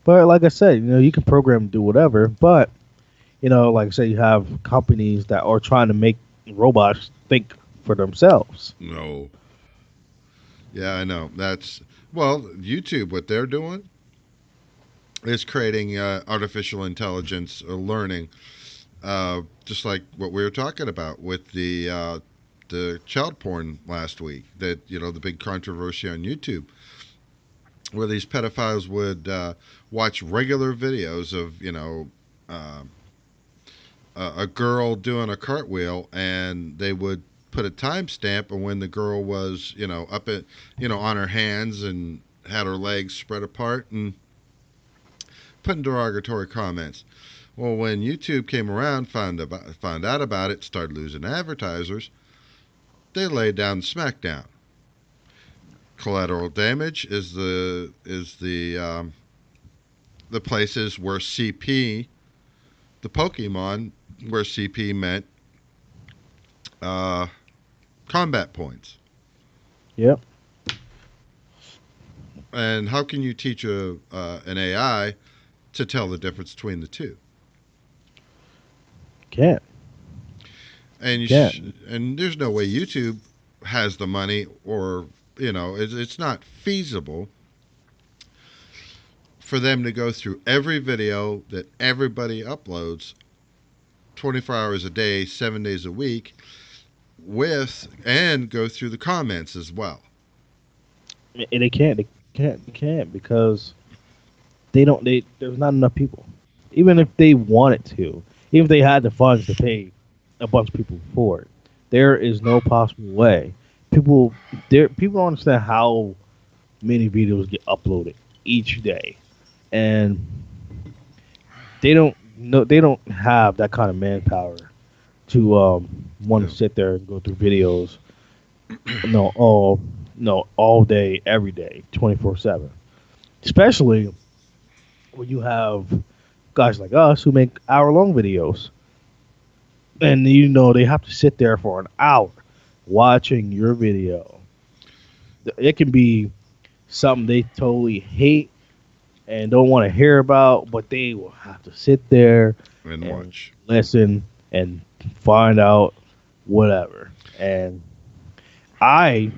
but like I said, you can program to do whatever, but like I said, you have companies that are trying to make robots think for themselves. No. Yeah, I know. That's well, YouTube. What they're doing is creating artificial intelligence learning, just like what we were talking about with the child porn last week. That the big controversy on YouTube, where these pedophiles would watch regular videos of Uh, a girl doing a cartwheel, and they would put a timestamp on when the girl was, up at, on her hands and had her legs spread apart and putting derogatory comments. Well, when YouTube came around, found out about it, started losing advertisers, they laid down the smackdown. Collateral damage is the places where CP, the Pokemon, where CP meant uh, combat points. Yep, And how can you teach an AI to tell the difference between the two? can't And can't. and there's no way YouTube has the money, or it's not feasible for them to go through every video that everybody uploads 24 hours a day, 7 days a week, with and go through the comments as well. And they can't. They can't because they don't. There's not enough people. Even if they wanted to, even if they had the funds to pay a bunch of people for it, there is no possible way. People, people don't understand how many videos get uploaded each day, and they don't know. They don't have that kind of manpower to want Yeah. to sit there and go through videos. No, all no all day, every day, 24/7. Especially when you have guys like us who make hour-long videos, and they have to sit there for an hour watching your video. It can be something they totally hate and don't want to hear about, but they will have to sit there And and watch. listen and find out whatever. And I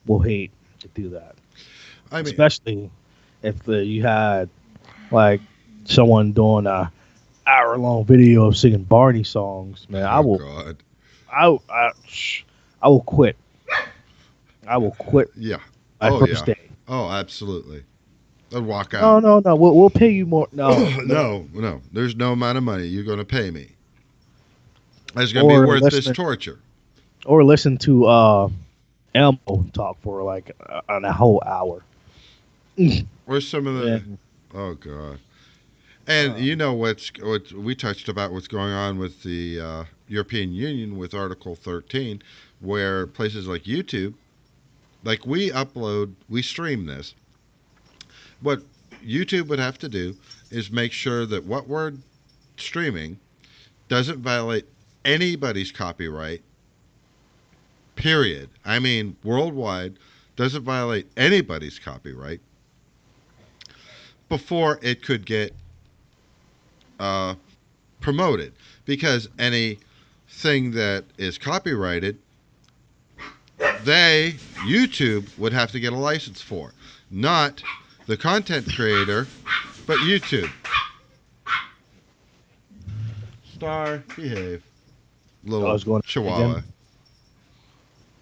will hate to do that, I mean, especially if you had like someone doing a hour-long video of singing Barney songs. Man, oh God, I will quit. I will quit yeah, my oh first yeah, day. oh absolutely. I'd walk No, out. no, no. We'll pay you more. No, no. No, no, there's no amount of money you're going to pay me. It's going to be Or worth this listen, torture. or listen to Elmo talk for like a whole hour. Where's some of the? And Oh God. And uh, what we touched about what's going on with the European Union with Article 13, where places like YouTube, like we stream this. What YouTube would have to do is make sure that what we're streaming doesn't violate anybody's copyright. Period. I mean, worldwide, doesn't violate anybody's copyright before it could get uh, promoted, because anything that is copyrighted, they YouTube would have to get a license for, not the content creator, but YouTube. Star, behave. I Little was going chihuahua, again.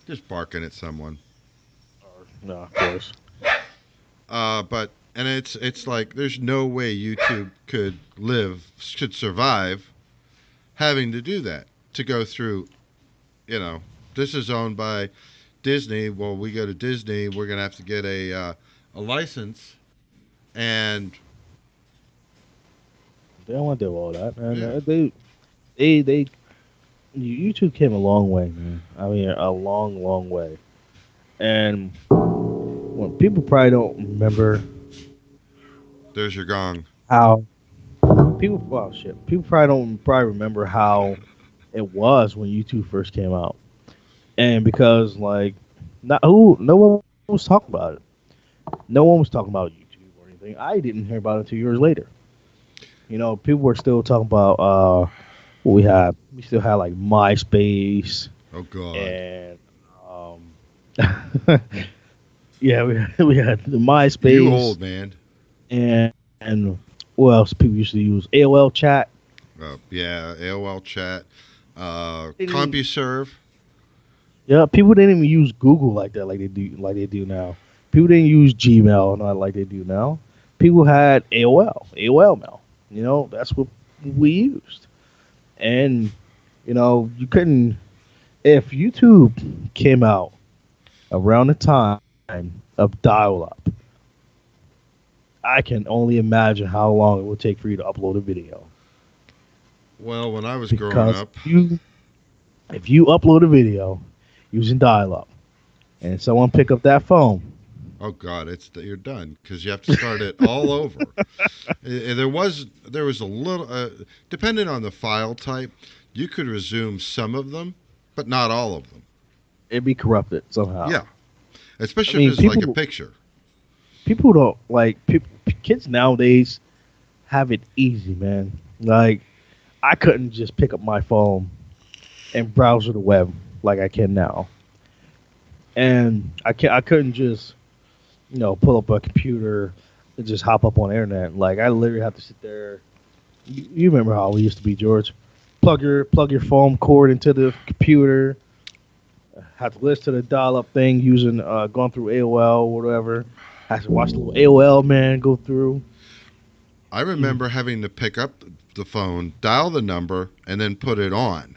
just barking at someone. Or, no, of course. But and it's like there's no way YouTube could survive having to do that, to go through. You know, this is owned by Disney. Well, we go to Disney, we're gonna have to get a license, and They don't want to do all that, man. yeah, They YouTube came a long way, man. I mean, a long, long way. And when people probably don't remember There's your gong. how people, well, shit, people probably remember how it was when YouTube first came out, and because like, no one was talking about it. No one was talking about YouTube or anything. I didn't hear about it until years later. People were still talking about what we had. We still had like MySpace Oh God. and yeah, we had the You MySpace old man. and what else people used to use? AOL chat. Yeah, AOL chat. Didn't even, CompuServe. yeah, people didn't even use Google like that, like they do now. People didn't use Gmail not like they do now. People had AOL mail. That's what we used, and you couldn't if YouTube came out around the time of dial-up. I can only imagine how long it would take for you to upload a video Well, when I was growing because up, if you upload a video using dial-up and someone pick up that phone. oh God, you're done because you have to start it all over. There was a little, depending on the file type, you could resume some of them, but not all of them. It'd be corrupted somehow. Yeah, I especially if mean, it's like a picture. people don't like people. Kids nowadays have it easy, man. Like I couldn't just pick up my phone and browse the web like I can now, and I couldn't just pull up a computer and just hop up on the internet. Like I literally have to sit there. You remember how we used to be, George? Plug your phone cord into the computer. Have to listen to the dial-up thing using going through AOL or whatever. Have to watch the little AOL man go through. I Mm. remember having to pick up the phone, dial the number, and then put it on.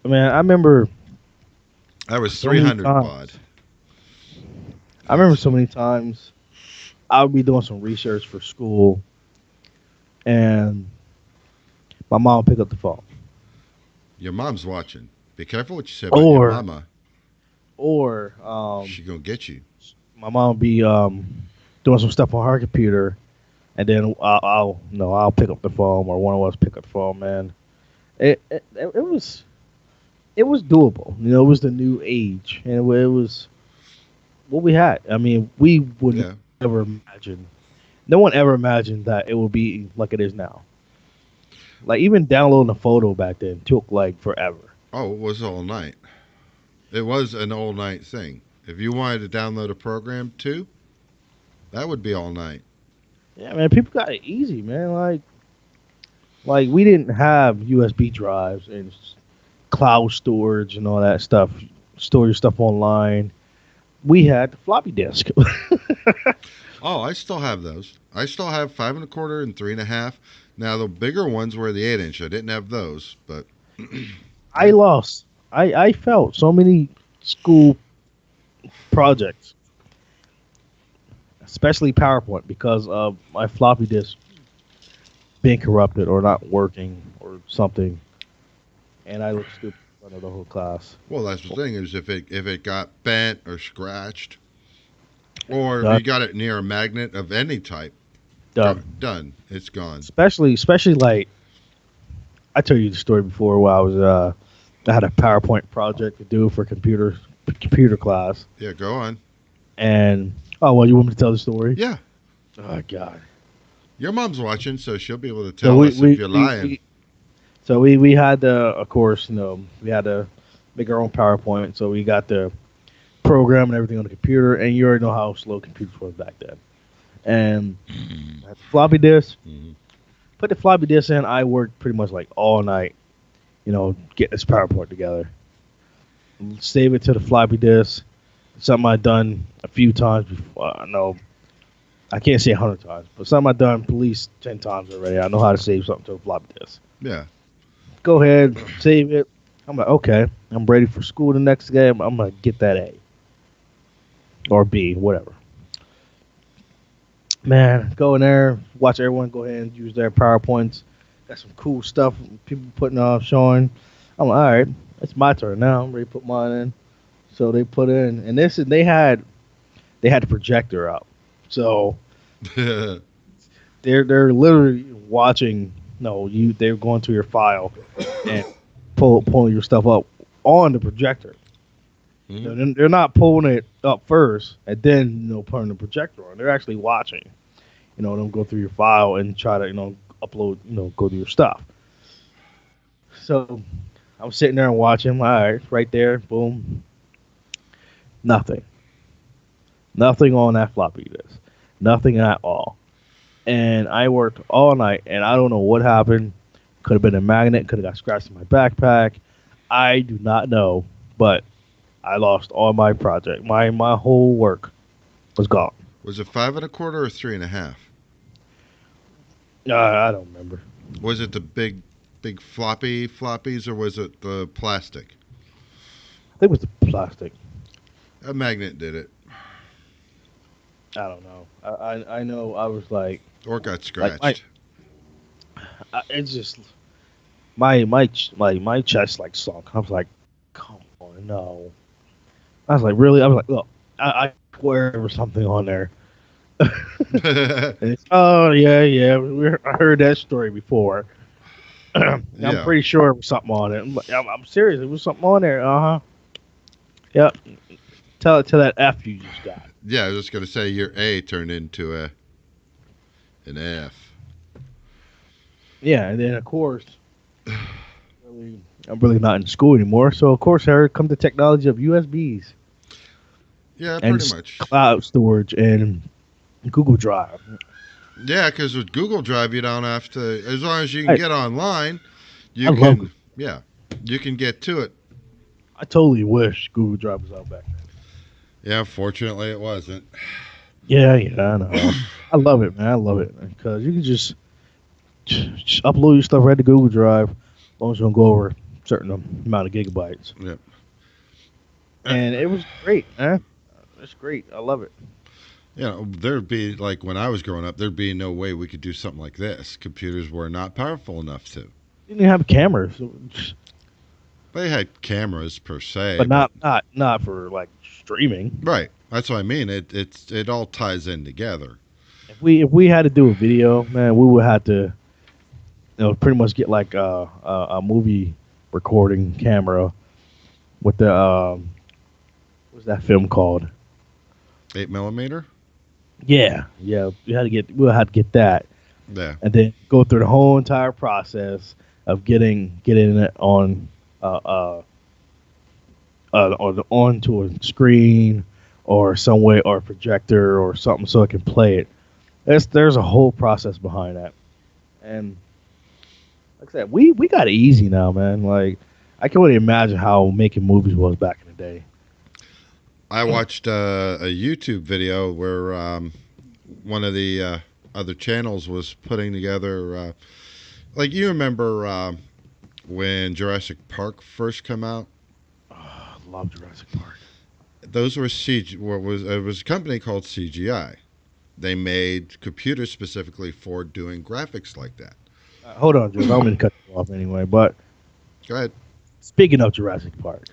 Man, I remember That was so many 300 times. baud. I remember That's so many times I would be doing some research for school, and my mom would pick up the phone, your mom's watching. Be careful what you say about your or mama. or She gonna get you. my mom would be doing some stuff on her computer, and then I'll no, I'll pick up the phone, or one of us pick up the phone. Man, it was doable. It was the new age, and it was what we had. I mean, we would Yeah. never imagine. No one ever imagined that it would be like it is now. Like even downloading a photo back then took like forever. Oh, it was all night. It was an all night thing. If you wanted to download a program too, that would be all night. Yeah, man, people got it easy, man. Like we didn't have USB drives and cloud storage and all that stuff. Store your stuff online. We had the floppy disk. Oh, I still have those. I still have 5 1/4 and 3 1/2. Now the bigger ones were the 8 inch. I didn't have those, but I I lost. I felt so many school projects, especially PowerPoint, because of my floppy disk being corrupted or not working or something, and I looked stupid in front of the whole class. well, that's the thing is if it got bent or scratched, or if Done, you got it near a magnet of any type, done. done. It's gone. Especially like I told you the story before where I had a PowerPoint project to do for computer class, Yeah, go on. and oh well, you want me to tell the story? Yeah, Oh God. your mom's watching, so she'll be able to So tell us if you're lying. we had to, of course, we had to make our own PowerPoint. So we got the program and everything on the computer, and you already know how slow computers were back then. And I had the floppy disk. Mhm. Put the floppy disk in. I worked pretty much like all night, getting this PowerPoint together. Save it to the floppy disk. Something I've done a few times before. No, I can't say 100 times, but something I've done at least 10 times already. I know how to save something to a floppy disk. Yeah. Go ahead, save it. I'm like, okay, I'm ready for school the next day. I'm gonna get that A or B, whatever. Man, go in there, watch everyone go ahead and use their PowerPoints. got some cool stuff. People putting off showing. I'm like, all right, it's my turn now. I'm ready to put mine in. So they put in, and this is they had the projector up. So they're literally watching. No, they're going to your file and pulling your stuff up on the projector. Mhm. They're not pulling it up first and then putting the projector on. They're actually watching. Them go through your file and try to upload. Go to your stuff. So I'm sitting there and watching. All right, right there, boom, nothing, nothing on that floppy disk, nothing at all. And I worked all night, and I don't know what happened. Could have been a magnet. Could have got scratched in my backpack. I do not know, but I lost all my project. My whole work was gone. Was it 5 1/4 or 3.5? I don't remember. Was it the big floppy floppies or was it the plastic? I think it was the plastic. A magnet did it, I don't know. I know I was or got like my scratched. it's just my chest sunk. I was like, come on, no. I was like, really? I was like, look, I swear there was something on there. And oh yeah, yeah. I heard that story before. I'm Yeah, pretty sure it was something on it. I'm serious. It was something on there. Uh huh. Yep. Tell it to that F you just got. yeah. I was just gonna say your A turned into an F. Yeah, and then of course, really, I'm really not in school anymore. So of course, I heard come the technology of USBs Yeah, and pretty much. cloud storage and Google Drive. Yeah, because with Google Drive, you don't have to. As long as you can I get online, I you love Google. can. Yeah, you can get to it. I totally wish Google Drive was out back then. Yeah, fortunately, it wasn't. Yeah, yeah, I know. I love it, man. I love it because you can just upload your stuff right to Google Drive, as long as you don't go over a certain amount of gigabytes. Yep. And it was great, man. It's great. I love it. There'd be like when I was growing up, there'd be no way we could do something like this. Computers were not powerful enough to. Didn't even have cameras, They had cameras per se, but but not for like streaming. right. That's what I mean. It all ties in together. If we had to do a video, man, we would have to pretty much get like a movie recording camera with the what's that film called? 8 millimeter. Yeah, yeah. We'll have to get that, Yeah. and then go through the whole entire process of getting it on uh, uh, onto a screen or some way or a projector or something so it can play it. There's a whole process behind that, and like I said, we got it easy now, man. Like I can only imagine how making movies was back in the day. I watched a YouTube video where one of the other channels was putting together, like you remember when Jurassic Park first came out. Oh, I love Jurassic Park. Those were CG. What was it was a company called CGI. They made computers specifically for doing graphics like that. Hold on, Joe. I'm gonna cut you off anyway. But Go ahead. speaking of Jurassic Park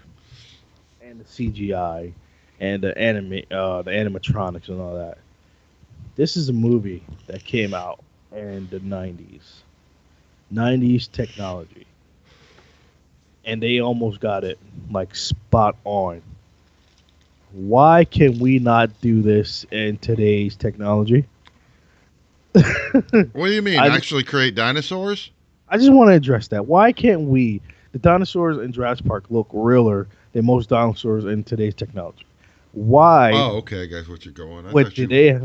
and the CGI and the animatronics and all that, this is a movie that came out in the '90s. '90s technology, and they almost got it like spot on. Why can we not do this in today's technology? What do you mean? I just Actually create dinosaurs? I just want to address that. Why can't we? The dinosaurs in Jurassic Park look realer than most dinosaurs in today's technology. Why Oh, okay, I guess what you're going. would today? I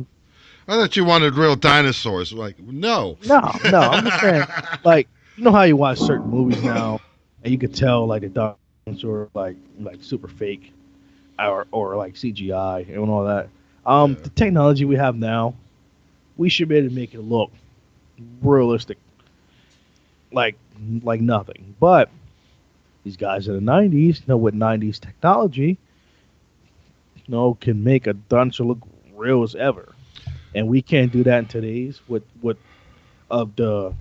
thought you wanted real dinosaurs. Like, no. No, no. I'm just saying, like, you know how you watch certain movies now, and you could tell like the dinosaur like super fake, or like CGI and all that. Yeah. The technology we have now, we should be able to make it look realistic, like like nothing. But these guys in the '90s know what '90s technology, can make a dinosaur look real as ever, and we can't do that in today's with of the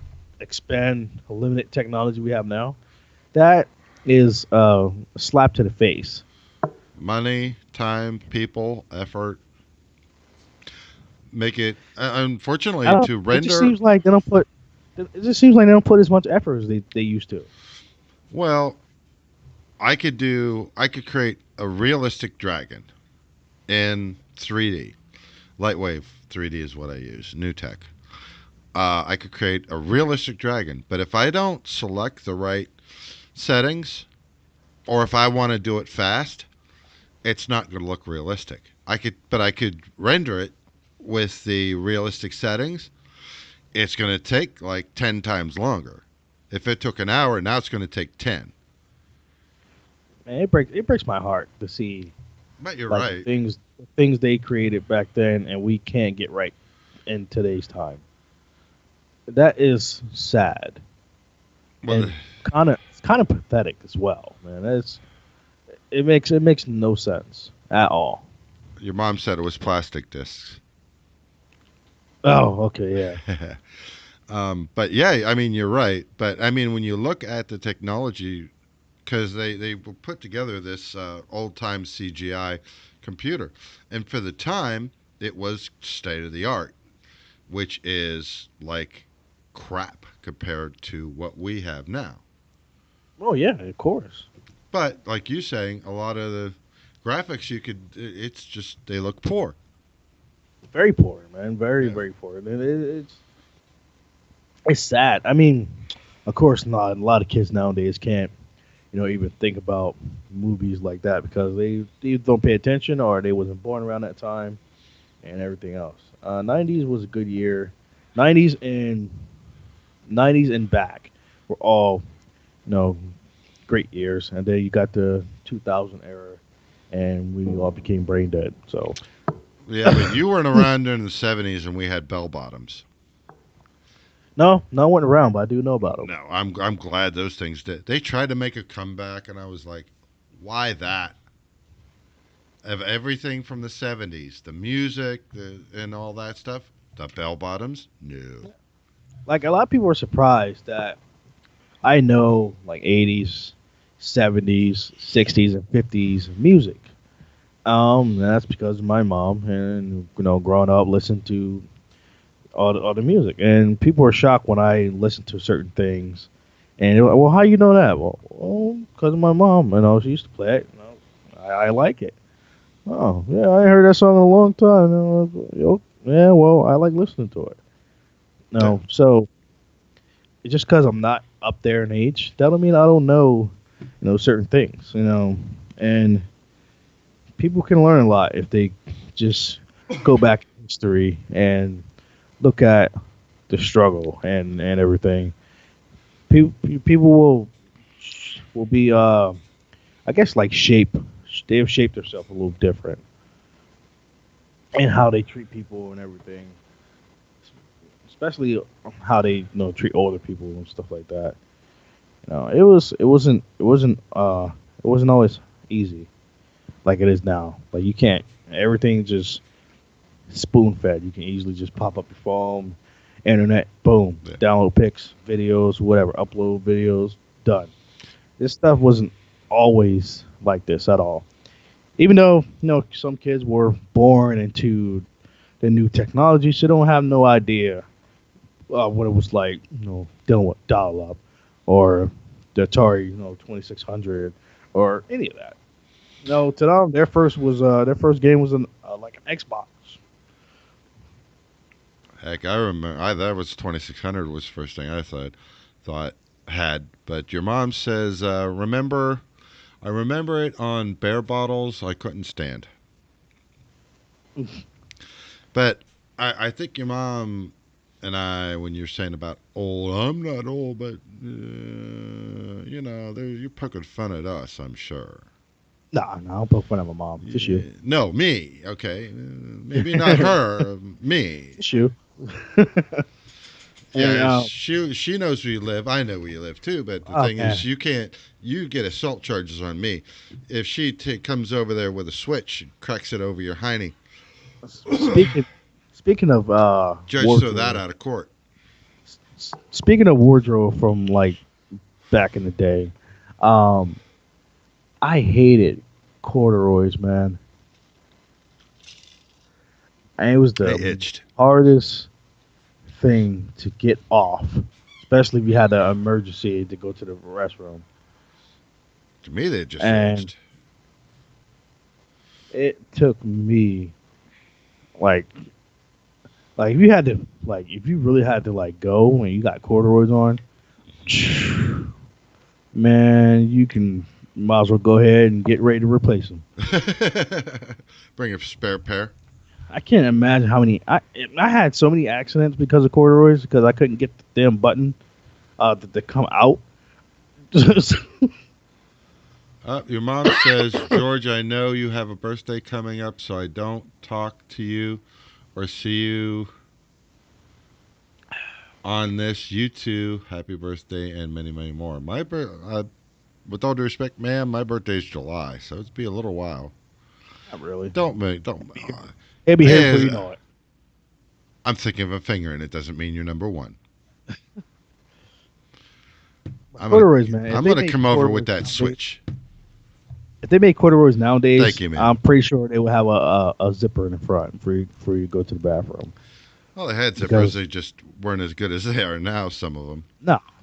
expand the limited technology we have now, that is a slap to the face. Money, time, people, effort make it. I Unfortunately, don't. to It just render. seems like they don't put. It just seems like they don't put as much effort as they used to. Well, I could create a realistic dragon in 3D. Lightwave 3D is what I use. New tech. I could create a realistic dragon, but if I don't select the right settings, or if I want to do it fast, it's not going to look realistic. I could render it with the realistic settings. It's going to take like 10 times longer. If it took an hour, now it's going to take 10. Man, it breaks my heart to see But you're like right. the things they created back then and we can't get right in today's time. That is sad Well, and kind of pathetic as well, man. It makes no sense at all. your mom said it was plastic discs. Oh, okay, yeah. But yeah, I mean, you're right. But I mean, when you look at the technology, because they put together this old time CGI computer, and for the time, it was state of the art, which is like crap compared to what we have now. Oh yeah, of course. But like you saying, a lot of the graphics you could, it's just they look poor. Very poor, man. Very Yeah. very poor. And it's sad. I mean, of course, not a lot of kids nowadays can't even think about movies like that because they either don't pay attention or they wasn't born around that time and everything else. 90s was a good year. 90s and 90s and back were all great years, and then you got the 2000 era, and we all became brain dead. So Yeah, but you weren't around during the '70s, and we had bell bottoms. no, no one around, but I do know about them. No, I'm glad those things did. They tried to make a comeback, and I was like, why that? Of everything from the '70s, the music, and all that stuff, the bell bottoms, no. Like a lot of people were surprised that I know like 80s, 70s, 60s, and 50s music. That's because of my mom, and growing up, listened to all the music, and people were shocked when I listened to certain things. And they were like, well, how you know that? Well, because of my mom. She used to play it. I like it. Oh, yeah, I ain't heard that song in a long time. Yeah, well, I like listening to it. Yeah, No, so just because I'm not up there in age, that don't mean I don't know, certain things. And people can learn a lot if they just go back in history and look at the struggle and everything. People will be I guess like they've shaped themselves a little different in how they treat people and everything, especially how they treat older people and stuff like that. It wasn't always easy like it is now. Like you can't everything just spoon fed. You can easily just pop up your phone, internet, boom, yeah. download pics, videos, whatever, upload videos, done. This stuff wasn't always like this at all. Even though some kids were born into the new technology, so don't have no idea what it was like, dealing with dial-up or the Atari, 2600 or any of that. No, to them, their first game was like an Xbox. Heck, I remember. That was 2600 was the first thing I thought had. But your mom says, remember? I remember it on bear bottles. I couldn't stand. But I think your mom and I, when you're saying about old, I'm not old, but you're poking fun at us. I'm sure. Nah, nah, I'll poke fun at my mom. Just you. Yeah, no, me. Okay, maybe not her. Me. Just you. and Yeah, she knows where you live. I know where you live too. But the oh thing is, man, you can't. You get assault charges on me if she comes over there with a switch and cracks it over your hiney. speaking speaking of Judge throw that wardrobe, out of court. Speaking of wardrobe from like back in the day, um, I hated corduroys, man. And it was They the itched. hardest thing to get off, especially if you had an emergency to go to the restroom. To me, they just And itched. it took me like if you had to if you really had to like go and you got corduroys on, man, you might as well go ahead and get ready to replace them. Bring a spare pair. I can't imagine how many I had so many accidents because of corduroys because I couldn't get the damn button to come out. Your mom says, George, I know you have a birthday coming up, so I don't talk to you or see you on this. You too. Happy birthday and many, many more. With all due respect, ma'am, my birthday's July, so it's be a little while. Not really. Don't. It'll be here before Hey, you know it. I'm thinking of a finger, and it doesn't mean you're number one. But I'm gonna, corduroys, man. I'm gonna come over with that Nowadays, switch. if they make corduroys Thank nowadays, you, ma'am. I'm pretty sure they will have a zipper in the front for you to go to the bathroom. Well, they had zippers. Because They just weren't as good as they are now. Some of them.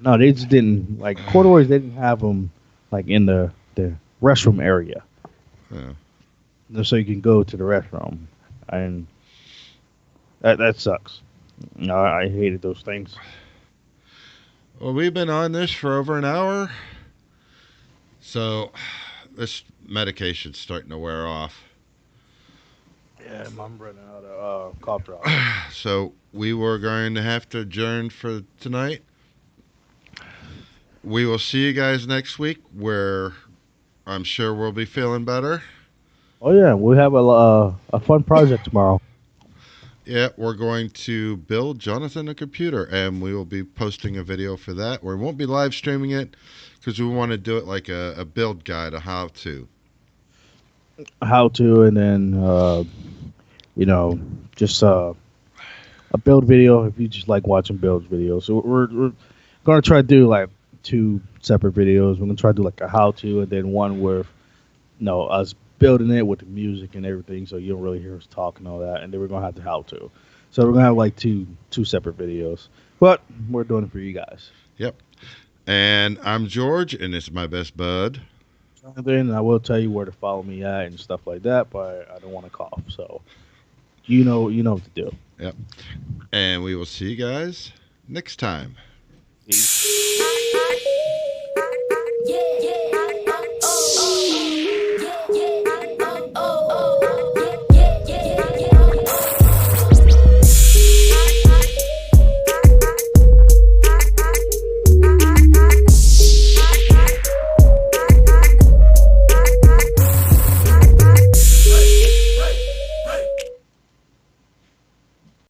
no, they just didn't like corduroys. They didn't have them like in the restroom area, Yeah. so you can go to the restroom, and that sucks. No, I hated those things. Well, we've been on this for over an hour, so this medication's starting to wear off. Yeah, I'm running out of cough drops. So we were going to have to adjourn for tonight. We will see you guys next week, where I'm sure we'll be feeling better. Oh yeah, we have a fun project tomorrow. Yeah, we're going to build Jonathan a computer, and we will be posting a video for that. We won't be live streaming it because we want to do it like a build guide, a how to. How to, and then you know just a build video if you just like watching build videos. So we're gonna try to do like two separate videos. We're gonna try to do like a how to, and then one with us building it with the music and everything, so you don't really hear us talk and all that. And then we're gonna have the how to. So we're gonna have like two separate videos, but we're doing it for you guys. Yep. And I'm George, and it's my best bud. Jonathan, and I will tell you where to follow me at and stuff like that, but I don't want to cough. So you know what to do. Yep. And we will see you guys next time. Peace.